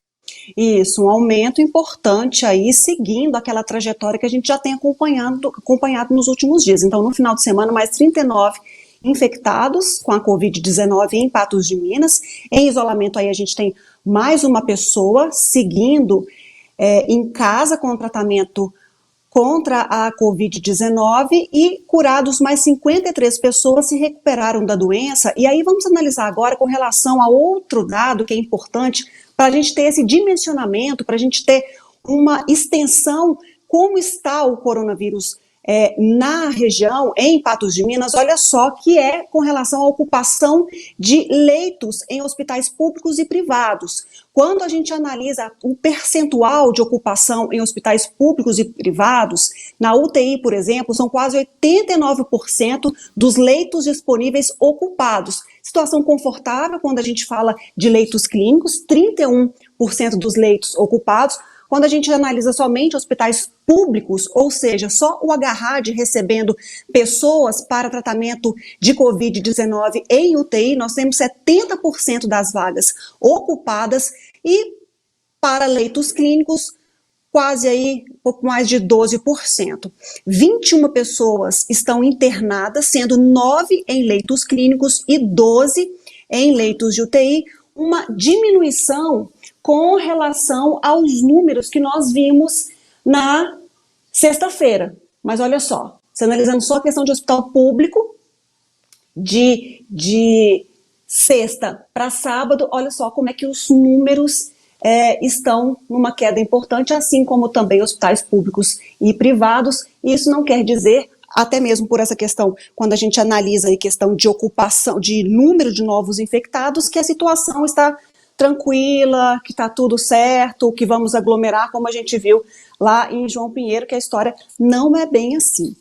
Isso, um aumento importante aí, seguindo aquela trajetória que a gente já tem acompanhado nos últimos dias. Então, no final de semana, mais 39 infectados com a Covid-19 em Patos de Minas. Em isolamento aí a gente tem mais uma pessoa seguindo em casa com o tratamento contra a Covid-19 e curados mais 53 pessoas se recuperaram da doença. E aí vamos analisar agora com relação a outro dado que é importante para a gente ter esse dimensionamento, para a gente ter uma extensão, como está o coronavírus na região, em Patos de Minas. Olha só, que é com relação à ocupação de leitos em hospitais públicos e privados. Quando a gente analisa o percentual de ocupação em hospitais públicos e privados, na UTI, por exemplo, são quase 89% dos leitos disponíveis ocupados. Situação confortável quando a gente fala de leitos clínicos, 31% dos leitos ocupados. Quando a gente analisa somente hospitais públicos, ou seja, só o HRAD recebendo pessoas para tratamento de Covid-19 em UTI, nós temos 70% das vagas ocupadas e para leitos clínicos, quase aí pouco mais de 12%. 21 pessoas estão internadas, sendo 9 em leitos clínicos e 12 em leitos de UTI, uma diminuição com relação aos números que nós vimos na sexta-feira. Mas olha só, se analisando só a questão de hospital público, de sexta para sábado, olha só como é que os números estão numa queda importante, assim como também hospitais públicos e privados. Isso não quer dizer, até mesmo por essa questão, quando a gente analisa a questão de ocupação, de número de novos infectados, que a situação está tranquila, que está tudo certo, que vamos aglomerar, como a gente viu lá em João Pinheiro, que a história não é bem assim.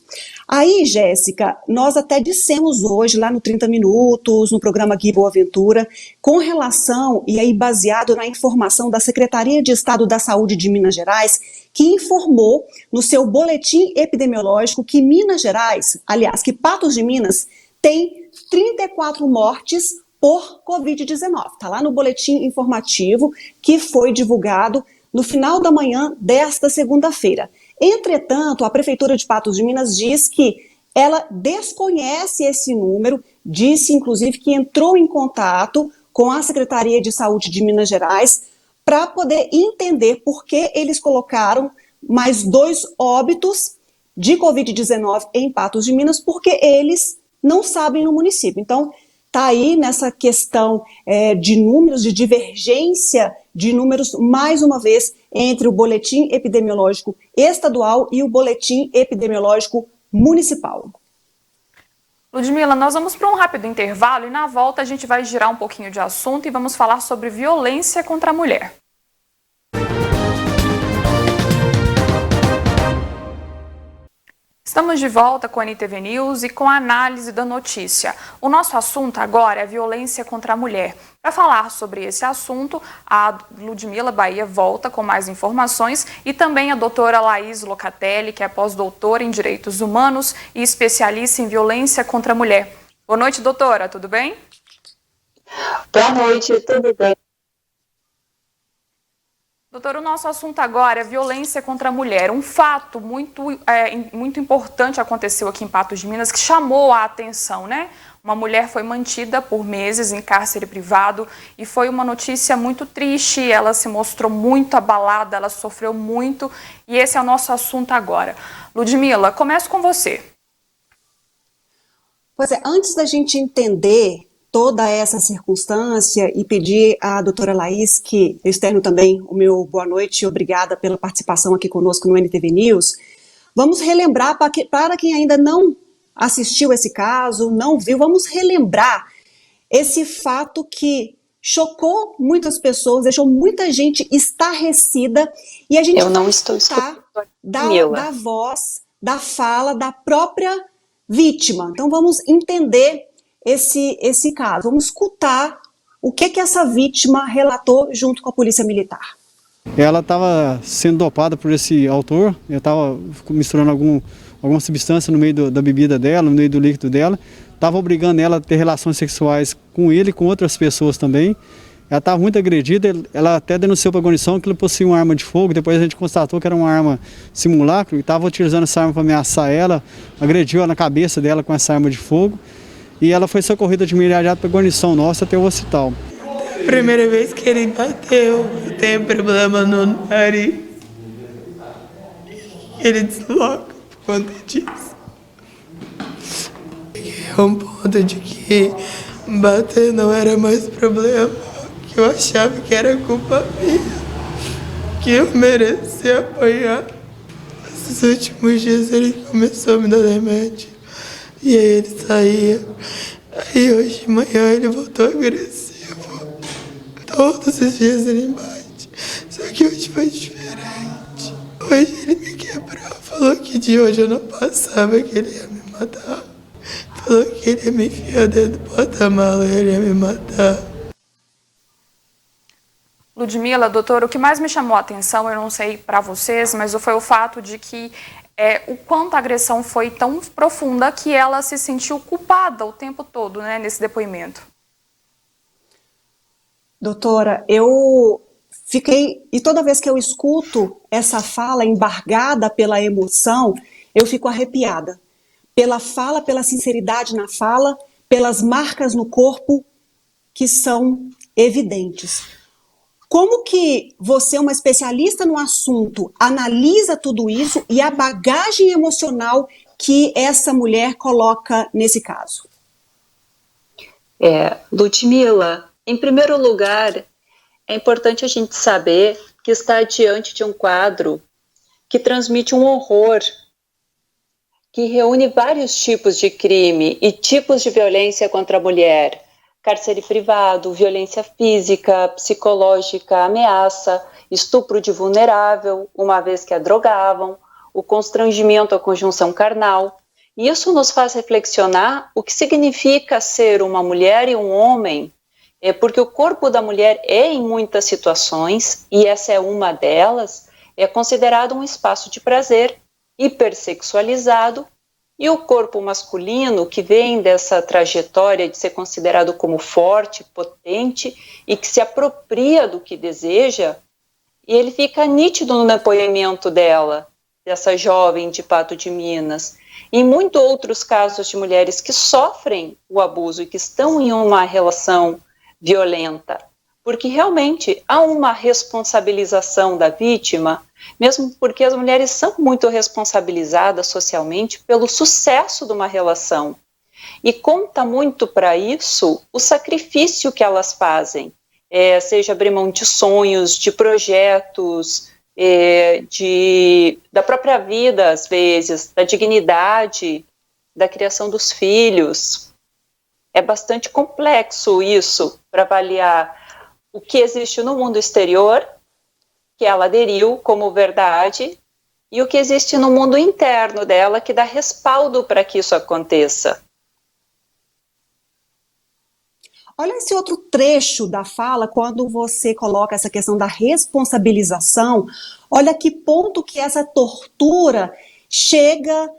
Aí, Jéssica, nós até dissemos hoje, lá no 30 Minutos, no programa Gui Boa Ventura, com relação, e aí baseado na informação da Secretaria de Estado da Saúde de Minas Gerais, que informou no seu boletim epidemiológico que Minas Gerais, aliás, que Patos de Minas, tem 34 mortes por Covid-19. Está lá no boletim informativo que foi divulgado no final da manhã desta segunda-feira. Entretanto, a Prefeitura de Patos de Minas diz que ela desconhece esse número, disse inclusive que entrou em contato com a Secretaria de Saúde de Minas Gerais para poder entender por que eles colocaram mais 2 óbitos de Covid-19 em Patos de Minas, porque eles não sabem no município. Então, está aí nessa questão de números, de divergência de números, mais uma vez, entre o boletim epidemiológico estadual e o boletim epidemiológico municipal. Ludmila, nós vamos para um rápido intervalo e na volta a gente vai girar um pouquinho de assunto e vamos falar sobre violência contra a mulher. Estamos de volta com a NTV News e com a análise da notícia. O nosso assunto agora é violência contra a mulher. Para falar sobre esse assunto, a Ludmila Bahia volta com mais informações e também a doutora Laís Locatelli, que é pós-doutora em Direitos Humanos e especialista em violência contra a mulher. Boa noite, doutora, tudo bem? Boa noite, tudo bem? Doutor, o nosso assunto agora é violência contra a mulher. Um fato muito importante aconteceu aqui em Patos de Minas que chamou a atenção, né? Uma mulher foi mantida por meses em cárcere privado e foi uma notícia muito triste. Ela se mostrou muito abalada, ela sofreu muito e esse é o nosso assunto agora. Ludmila, começo com você. Pois é, antes da gente entender toda essa circunstância e pedir à doutora Laís, que eu externo também o meu boa noite e obrigada pela participação aqui conosco no NTV News, vamos relembrar para quem ainda não assistiu esse caso, não viu, vamos relembrar esse fato que chocou muitas pessoas, deixou muita gente estarrecida e a gente vai escutar da voz, da fala da própria vítima. Então vamos entender esse caso. Vamos escutar o que essa vítima relatou junto com a Polícia Militar. Ela estava sendo dopada por esse autor, ele estava misturando alguma substância no meio da bebida dela, no meio do líquido dela, estava obrigando ela a ter relações sexuais com ele e com outras pessoas também. Ela estava muito agredida, ela até denunciou para a guarnição que ele possuía uma arma de fogo, depois a gente constatou que era uma arma simulacro e estava utilizando essa arma para ameaçar ela, agrediu ela na cabeça dela com essa arma de fogo. E ela foi socorrida de imediato para a guarnição nossa até o hospital. Primeira vez que ele bateu, eu tenho problema no nariz. Ele desloca por conta disso. É um ponto de que bater não era mais problema, que eu achava que era culpa minha, que eu merecia apanhar. Nesses últimos dias ele começou a me dar remédio. E aí ele saía, aí hoje de manhã ele voltou agressivo. Todos os dias ele bate, só que hoje foi diferente. Hoje ele me quebrou, falou que de hoje eu não passava, que ele ia me matar. Falou que ele ia me enfiar dentro do porta-mala e ele ia me matar. Ludmila, doutor, o que mais me chamou a atenção, eu não sei para vocês, mas foi o fato de que o quanto a agressão foi tão profunda que ela se sentiu culpada o tempo todo, né, nesse depoimento. Doutora, eu fiquei, e toda vez que eu escuto essa fala embargada pela emoção, eu fico arrepiada. Pela fala, pela sinceridade na fala, pelas marcas no corpo que são evidentes. Como que você, uma especialista no assunto, analisa tudo isso e a bagagem emocional que essa mulher coloca nesse caso? Ludmila, em primeiro lugar, é importante a gente saber que está diante de um quadro que transmite um horror, que reúne vários tipos de crime e tipos de violência contra a mulher. Cárcere privado, violência física, psicológica, ameaça, estupro de vulnerável, uma vez que a drogavam, o constrangimento à conjunção carnal. E isso nos faz reflexionar o que significa ser uma mulher e um homem, porque o corpo da mulher em muitas situações, e essa é uma delas, é considerado um espaço de prazer, hipersexualizado, e o corpo masculino, que vem dessa trajetória de ser considerado como forte, potente e que se apropria do que deseja, e ele fica nítido no depoimento dela. dessa jovem de Pato de Minas, e muitos outros casos de mulheres que sofrem o abuso e que estão em uma relação violenta, porque realmente há uma responsabilização da vítima, mesmo porque as mulheres são muito responsabilizadas socialmente pelo sucesso de uma relação, e conta muito para isso o sacrifício que elas fazem, seja abrir mão de sonhos, de projetos, da própria vida, às vezes, da dignidade, da criação dos filhos. É bastante complexo isso, para avaliar o que existe no mundo exterior, que ela aderiu como verdade, e o que existe no mundo interno dela, que dá respaldo para que isso aconteça. Olha esse outro trecho da fala, quando você coloca essa questão da responsabilização, olha que ponto que essa tortura chega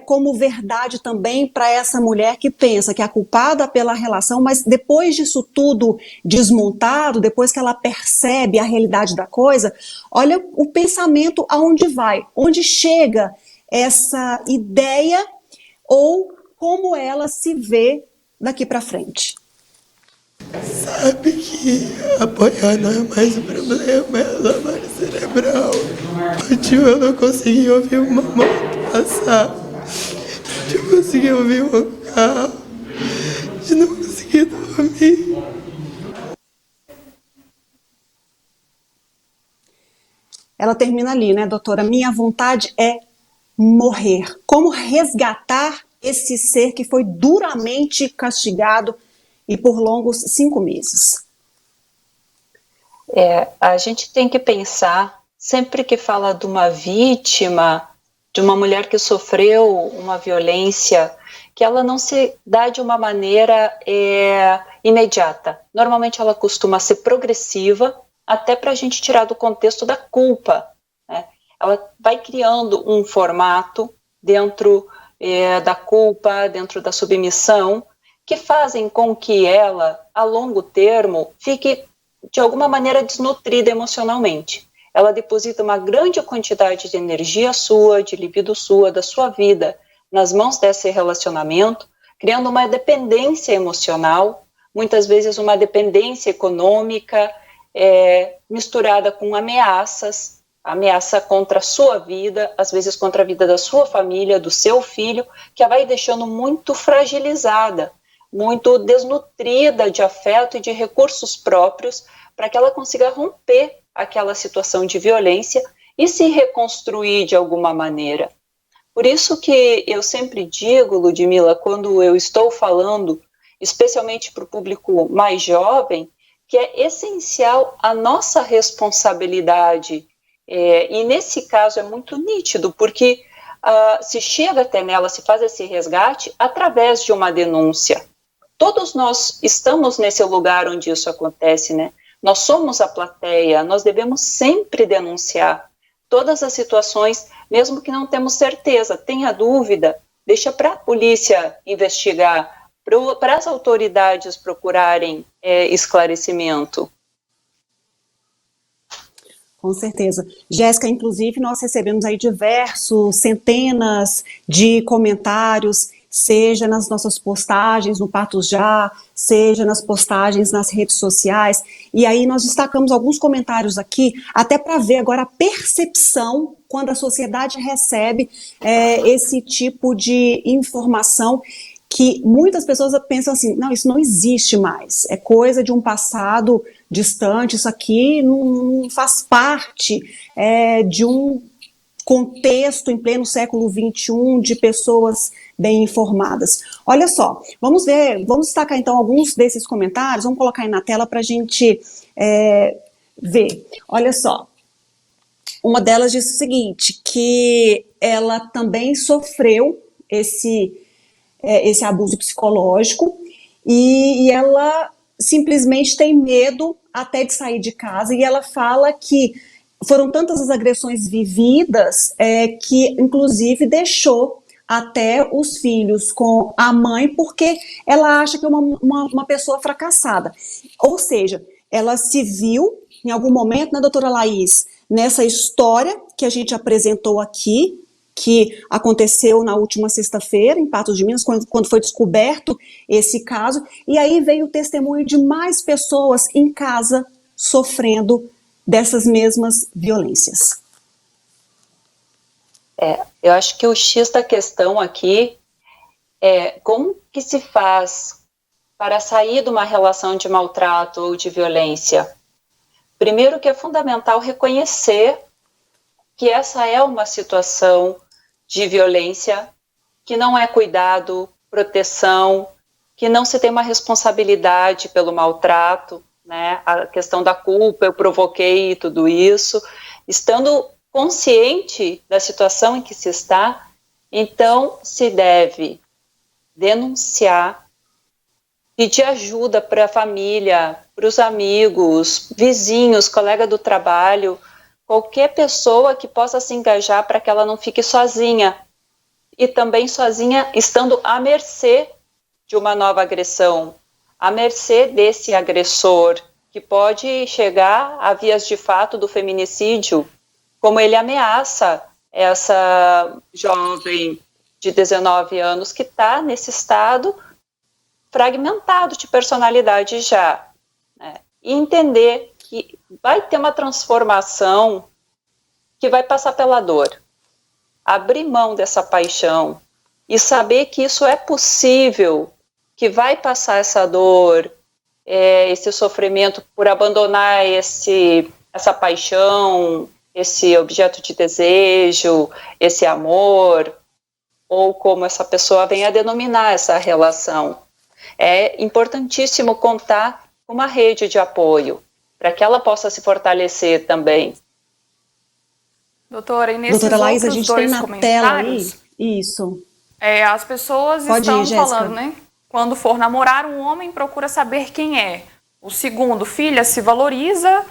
como verdade também para essa mulher que pensa que é a culpada pela relação, mas depois disso tudo desmontado, depois que ela percebe a realidade da coisa, olha o pensamento aonde vai, onde chega essa ideia ou como ela se vê daqui para frente. Sabe que apoiar não é mais um problema, é lavagem cerebral. Ontem eu não consegui ouvir uma moto passar, eu consegui ouvir um carro, eu não consegui dormir. Ela termina ali, né, doutora? Minha vontade é morrer. Como resgatar esse ser que foi duramente castigado e por longos 5 meses? A gente tem que pensar, sempre que fala de uma vítima, de uma mulher que sofreu uma violência, que ela não se dá de uma maneira imediata. Normalmente ela costuma ser progressiva, até para a gente tirar do contexto da culpa, né? Ela vai criando um formato dentro da culpa, dentro da submissão, que fazem com que ela, a longo termo, fique, de alguma maneira, desnutrida emocionalmente. Ela deposita uma grande quantidade de energia sua, de libido sua, da sua vida, nas mãos desse relacionamento, criando uma dependência emocional, muitas vezes uma dependência econômica, misturada com ameaças, ameaça contra a sua vida, às vezes contra a vida da sua família, do seu filho, que a vai deixando muito fragilizada, muito desnutrida de afeto e de recursos próprios, para que ela consiga romper aquela situação de violência e se reconstruir de alguma maneira. Por isso que eu sempre digo, Ludmila, quando eu estou falando, especialmente para o público mais jovem, que é essencial a nossa responsabilidade, e nesse caso é muito nítido, porque se chega até nela, se faz esse resgate através de uma denúncia. Todos nós estamos nesse lugar onde isso acontece, né? Nós somos a plateia, nós devemos sempre denunciar todas as situações, mesmo que não temos certeza. Tenha dúvida, deixa para a polícia investigar, para as autoridades procurarem esclarecimento. Com certeza. Jéssica, inclusive, nós recebemos aí centenas de comentários, seja nas nossas postagens no Patos Já, seja nas postagens nas redes sociais, e aí nós destacamos alguns comentários aqui, até para ver agora a percepção quando a sociedade recebe esse tipo de informação, que muitas pessoas pensam assim, não, isso não existe mais, é coisa de um passado distante, isso aqui não faz parte de um contexto em pleno século XXI de pessoas bem informadas. Olha só, vamos destacar então alguns desses comentários, vamos colocar aí na tela para a gente ver. Olha só, uma delas diz o seguinte, que ela também sofreu esse abuso psicológico e ela simplesmente tem medo até de sair de casa, e ela fala que foram tantas as agressões vividas que, inclusive, deixou até os filhos com a mãe, porque ela acha que é uma pessoa fracassada. Ou seja, ela se viu, em algum momento, né, doutora Laís, nessa história que a gente apresentou aqui, que aconteceu na última sexta-feira, em Patos de Minas, quando foi descoberto esse caso, e aí veio o testemunho de mais pessoas em casa sofrendo dessas mesmas violências. Eu acho que o X da questão aqui é como que se faz para sair de uma relação de maltrato ou de violência. Primeiro que é fundamental reconhecer que essa é uma situação de violência, que não é cuidado, proteção, que não se tem uma responsabilidade pelo maltrato, né? A questão da culpa, eu provoquei tudo isso, estando consciente da situação em que se está, então se deve denunciar, pedir ajuda para a família, para os amigos, vizinhos, colega do trabalho, qualquer pessoa que possa se engajar para que ela não fique sozinha, e também sozinha estando à mercê de uma nova agressão, à mercê desse agressor, que pode chegar a vias de fato do feminicídio, como ele ameaça essa jovem de 19 anos que está nesse estado fragmentado de personalidade já, né? E entender que vai ter uma transformação que vai passar pela dor. Abrir mão dessa paixão e saber que isso é possível, que vai passar essa dor, esse sofrimento por abandonar essa paixão, esse objeto de desejo, esse amor, ou como essa pessoa vem a denominar essa relação. É importantíssimo contar com uma rede de apoio, para que ela possa se fortalecer também. Doutora, e nesses Doutora Laís, a outros gente tem dois na tela aí, isso. As pessoas estão falando, né? Quando for namorar, um homem procura saber quem é. O segundo, filha, se valoriza,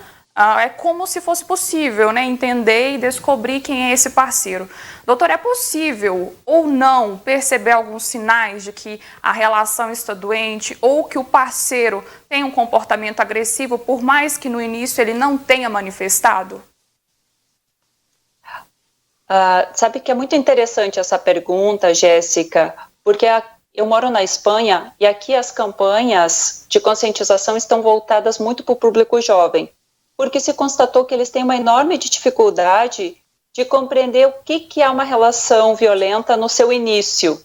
é como se fosse possível, né? Entender e descobrir quem é esse parceiro. Doutor, é possível ou não perceber alguns sinais de que a relação está doente ou que o parceiro tem um comportamento agressivo, por mais que no início ele não tenha manifestado? Sabe que é muito interessante essa pergunta, Jéssica, porque eu moro na Espanha e aqui as campanhas de conscientização estão voltadas muito para o público jovem, porque se constatou que eles têm uma enorme dificuldade de compreender o que é uma relação violenta no seu início.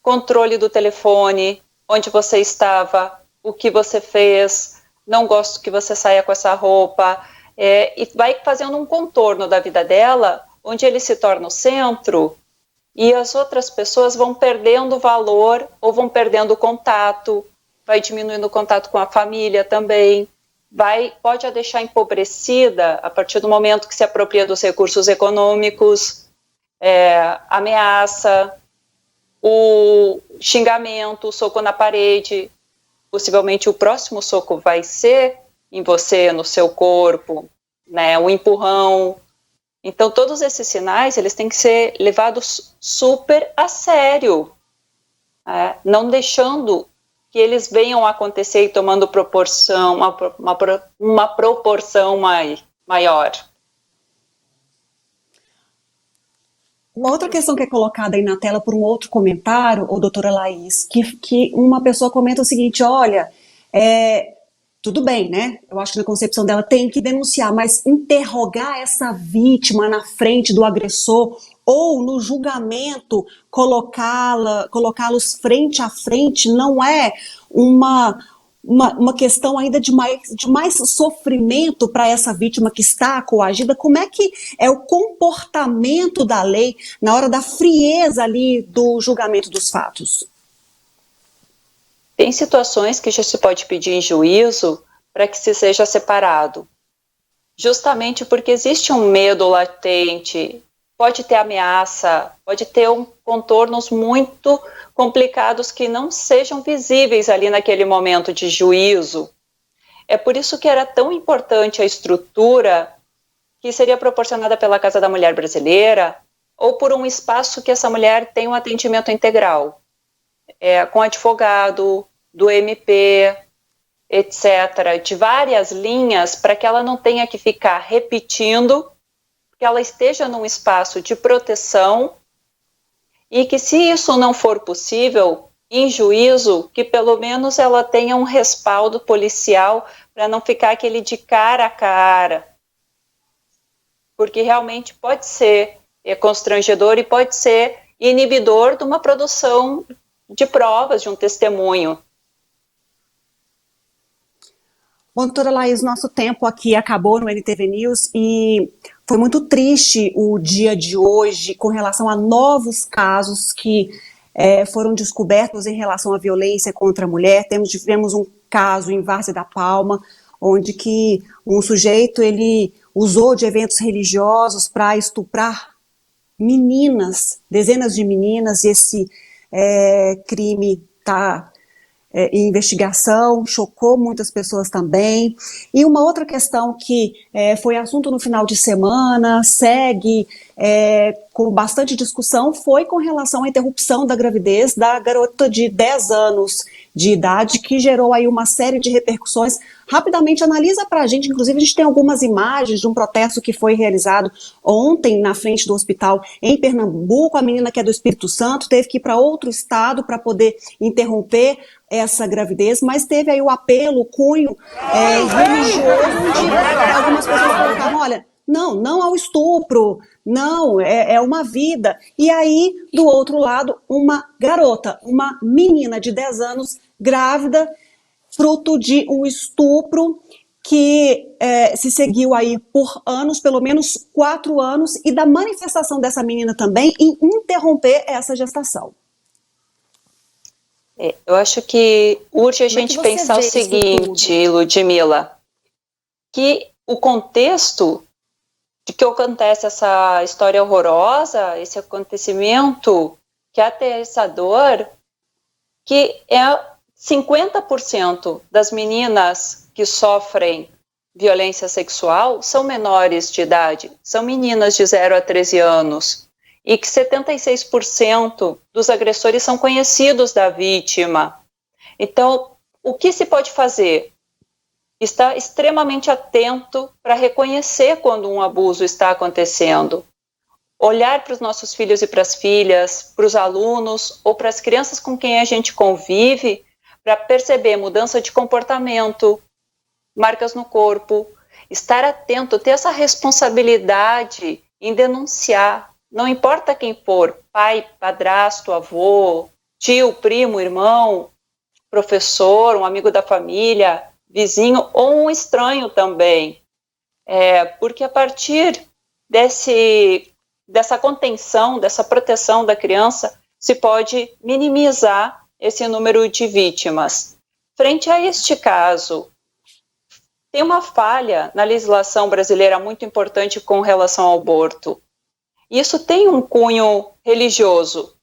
Controle do telefone, onde você estava, o que você fez, não gosto que você saia com essa roupa, e vai fazendo um contorno da vida dela, onde ele se torna o centro e as outras pessoas vão perdendo valor ou vão perdendo contato, vai diminuindo o contato com a família também, pode a deixar empobrecida a partir do momento que se apropria dos recursos econômicos, ameaça, o xingamento, o soco na parede, possivelmente o próximo soco vai ser em você, no seu corpo, né, o empurrão. Então, todos esses sinais, eles têm que ser levados super a sério, não deixando que eles venham a acontecer e tomando proporção, uma proporção maior. Uma outra questão que é colocada aí na tela por um outro comentário, doutora Laís, que uma pessoa comenta o seguinte, olha, tudo bem, né? Eu acho que na concepção dela tem que denunciar, mas interrogar essa vítima na frente do agressor ou no julgamento colocá-los frente a frente não é uma questão ainda de mais sofrimento para essa vítima que está coagida? Como é que é o comportamento da lei na hora da frieza ali do julgamento dos fatos? Tem situações que já se pode pedir em juízo para que se seja separado, justamente porque existe um medo latente, pode ter ameaça, pode ter contornos muito complicados que não sejam visíveis ali naquele momento de juízo. É por isso que era tão importante a estrutura que seria proporcionada pela Casa da Mulher Brasileira ou por um espaço que essa mulher tenha um atendimento integral. Com advogado, do MP, etc., de várias linhas, para que ela não tenha que ficar repetindo que ela esteja num espaço de proteção e que, se isso não for possível, em juízo, que pelo menos ela tenha um respaldo policial para não ficar aquele de cara a cara. Porque realmente pode ser constrangedor e pode ser inibidor de uma produção de provas, de um testemunho. Bom, doutora Laís, nosso tempo aqui acabou no NTV News e foi muito triste o dia de hoje com relação a novos casos que foram descobertos em relação à violência contra a mulher. Tivemos um caso em Várzea da Palma, onde que um sujeito ele usou de eventos religiosos para estuprar meninas, dezenas de meninas, e esse crime está em investigação, chocou muitas pessoas também. E uma outra questão que foi assunto no final de semana, segue com bastante discussão, foi com relação à interrupção da gravidez da garota de 10 anos de idade, que gerou aí uma série de repercussões. Rapidamente analisa para a gente, inclusive a gente tem algumas imagens de um protesto que foi realizado ontem na frente do hospital em Pernambuco. A menina, que é do Espírito Santo, teve que ir para outro estado para poder interromper essa gravidez, mas teve aí o apelo, o cunho religioso, onde algumas pessoas colocavam, olha, não ao estupro, não, é uma vida. E aí, do outro lado, uma garota, uma menina de 10 anos, grávida, fruto de um estupro que se seguiu aí por anos, pelo menos 4 anos, e da manifestação dessa menina também em interromper essa gestação. Eu acho que urge a gente pensar o seguinte, Ludmila, que o contexto de que acontece essa história horrorosa, esse acontecimento que é aterrissador, que é 50% das meninas que sofrem violência sexual são menores de idade, são meninas de 0 a 13 anos, e que 76% dos agressores são conhecidos da vítima. Então, o que se pode fazer? Estar extremamente atento para reconhecer quando um abuso está acontecendo. Olhar para os nossos filhos e para as filhas, para os alunos ou para as crianças com quem a gente convive, para perceber mudança de comportamento, marcas no corpo, estar atento, ter essa responsabilidade em denunciar, não importa quem for, pai, padrasto, avô, tio, primo, irmão, professor, um amigo da família, vizinho ou um estranho também, porque a partir dessa contenção, dessa proteção da criança, se pode minimizar esse número de vítimas. Frente a este caso, tem uma falha na legislação brasileira muito importante com relação ao aborto. Isso tem um cunho religioso,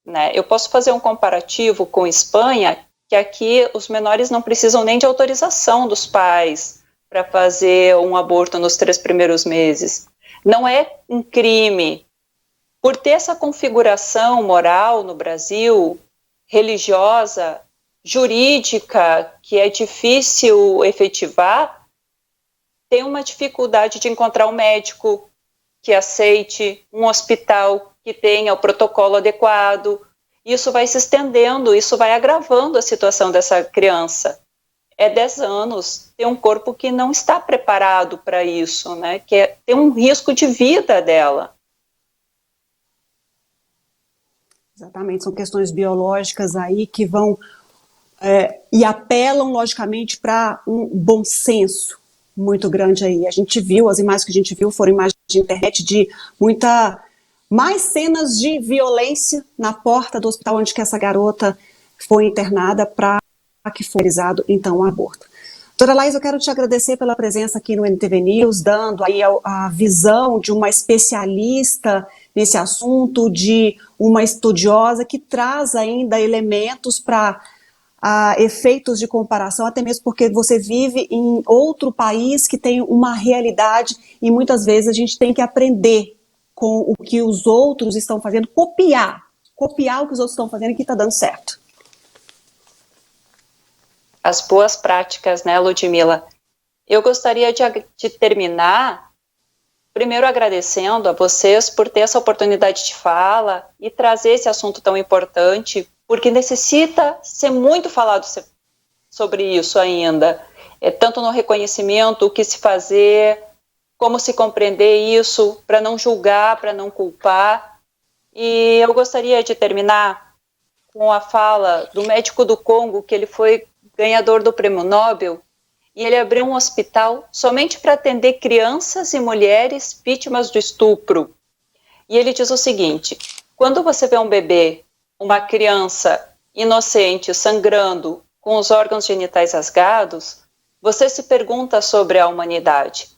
né? Eu posso fazer um comparativo com Espanha, que aqui os menores não precisam nem de autorização dos pais para fazer um aborto nos 3 primeiros meses. Não é um crime. Por ter essa configuração moral no Brasil, religiosa, jurídica, que é difícil efetivar, tem uma dificuldade de encontrar um médico que aceite, um hospital que tenha o protocolo adequado. Isso vai se estendendo, isso vai agravando a situação dessa criança. 10 anos, tem um corpo que não está preparado para isso, né? Que tem um risco de vida dela. Exatamente, são questões biológicas aí que vão e apelam, logicamente, para um bom senso muito grande aí. A gente viu, as imagens que a gente viu foram imagens de internet de mais cenas de violência na porta do hospital onde que essa garota foi internada para que foi realizado, então, o aborto. Doutora Laís, eu quero te agradecer pela presença aqui no NTV News, dando aí a visão de uma especialista nesse assunto, de uma estudiosa que traz ainda elementos para efeitos de comparação, até mesmo porque você vive em outro país que tem uma realidade e muitas vezes a gente tem que aprender com o que os outros estão fazendo, copiar o que os outros estão fazendo e que está dando certo. As boas práticas, né, Ludmila? Eu gostaria de terminar primeiro agradecendo a vocês por ter essa oportunidade de fala e trazer esse assunto tão importante, porque necessita ser muito falado sobre isso ainda, tanto no reconhecimento, o que se fazer, como se compreender isso, para não julgar, para não culpar. E eu gostaria de terminar com a fala do médico do Congo, que ele foi ganhador do Prêmio Nobel, e ele abriu um hospital somente para atender crianças e mulheres vítimas do estupro. E ele diz o seguinte: quando você vê um bebê, uma criança inocente sangrando com os órgãos genitais rasgados, você se pergunta sobre a humanidade.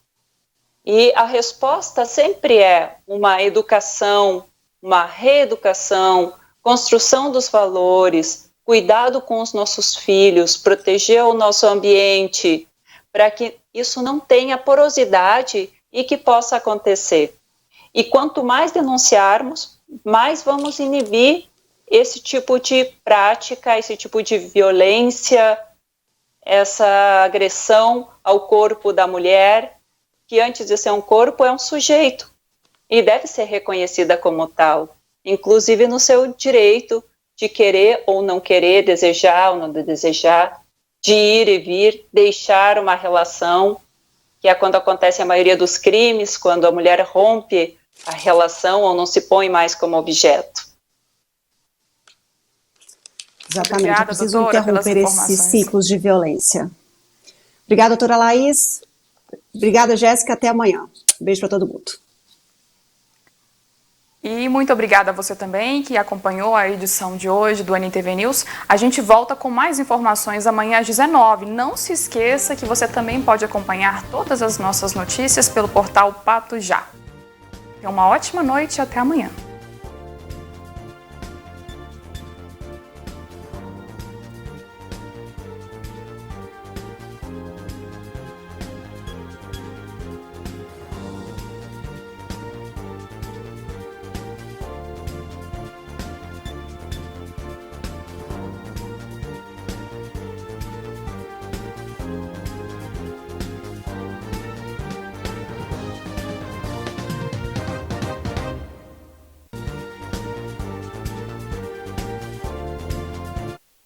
E a resposta sempre é uma educação, uma reeducação, construção dos valores, cuidado com os nossos filhos, proteger o nosso ambiente, para que isso não tenha porosidade e que possa acontecer. E quanto mais denunciarmos, mais vamos inibir esse tipo de prática, esse tipo de violência, essa agressão ao corpo da mulher, que antes de ser um corpo é um sujeito e deve ser reconhecida como tal, inclusive no seu direito de querer ou não querer, desejar ou não desejar, de ir e vir, deixar uma relação, que é quando acontece a maioria dos crimes, quando a mulher rompe a relação ou não se põe mais como objeto. Exatamente, Obrigada, é preciso doutora, interromper pelas esses informações. ciclos de violência. Obrigada, doutora Laís. Obrigada, Jéssica. Até amanhã. Beijo para todo mundo. E muito obrigada a você também que acompanhou a edição de hoje do NTV News. A gente volta com mais informações amanhã às 19h. Não se esqueça que você também pode acompanhar todas as nossas notícias pelo portal Pato Já. Tenha uma ótima noite e até amanhã.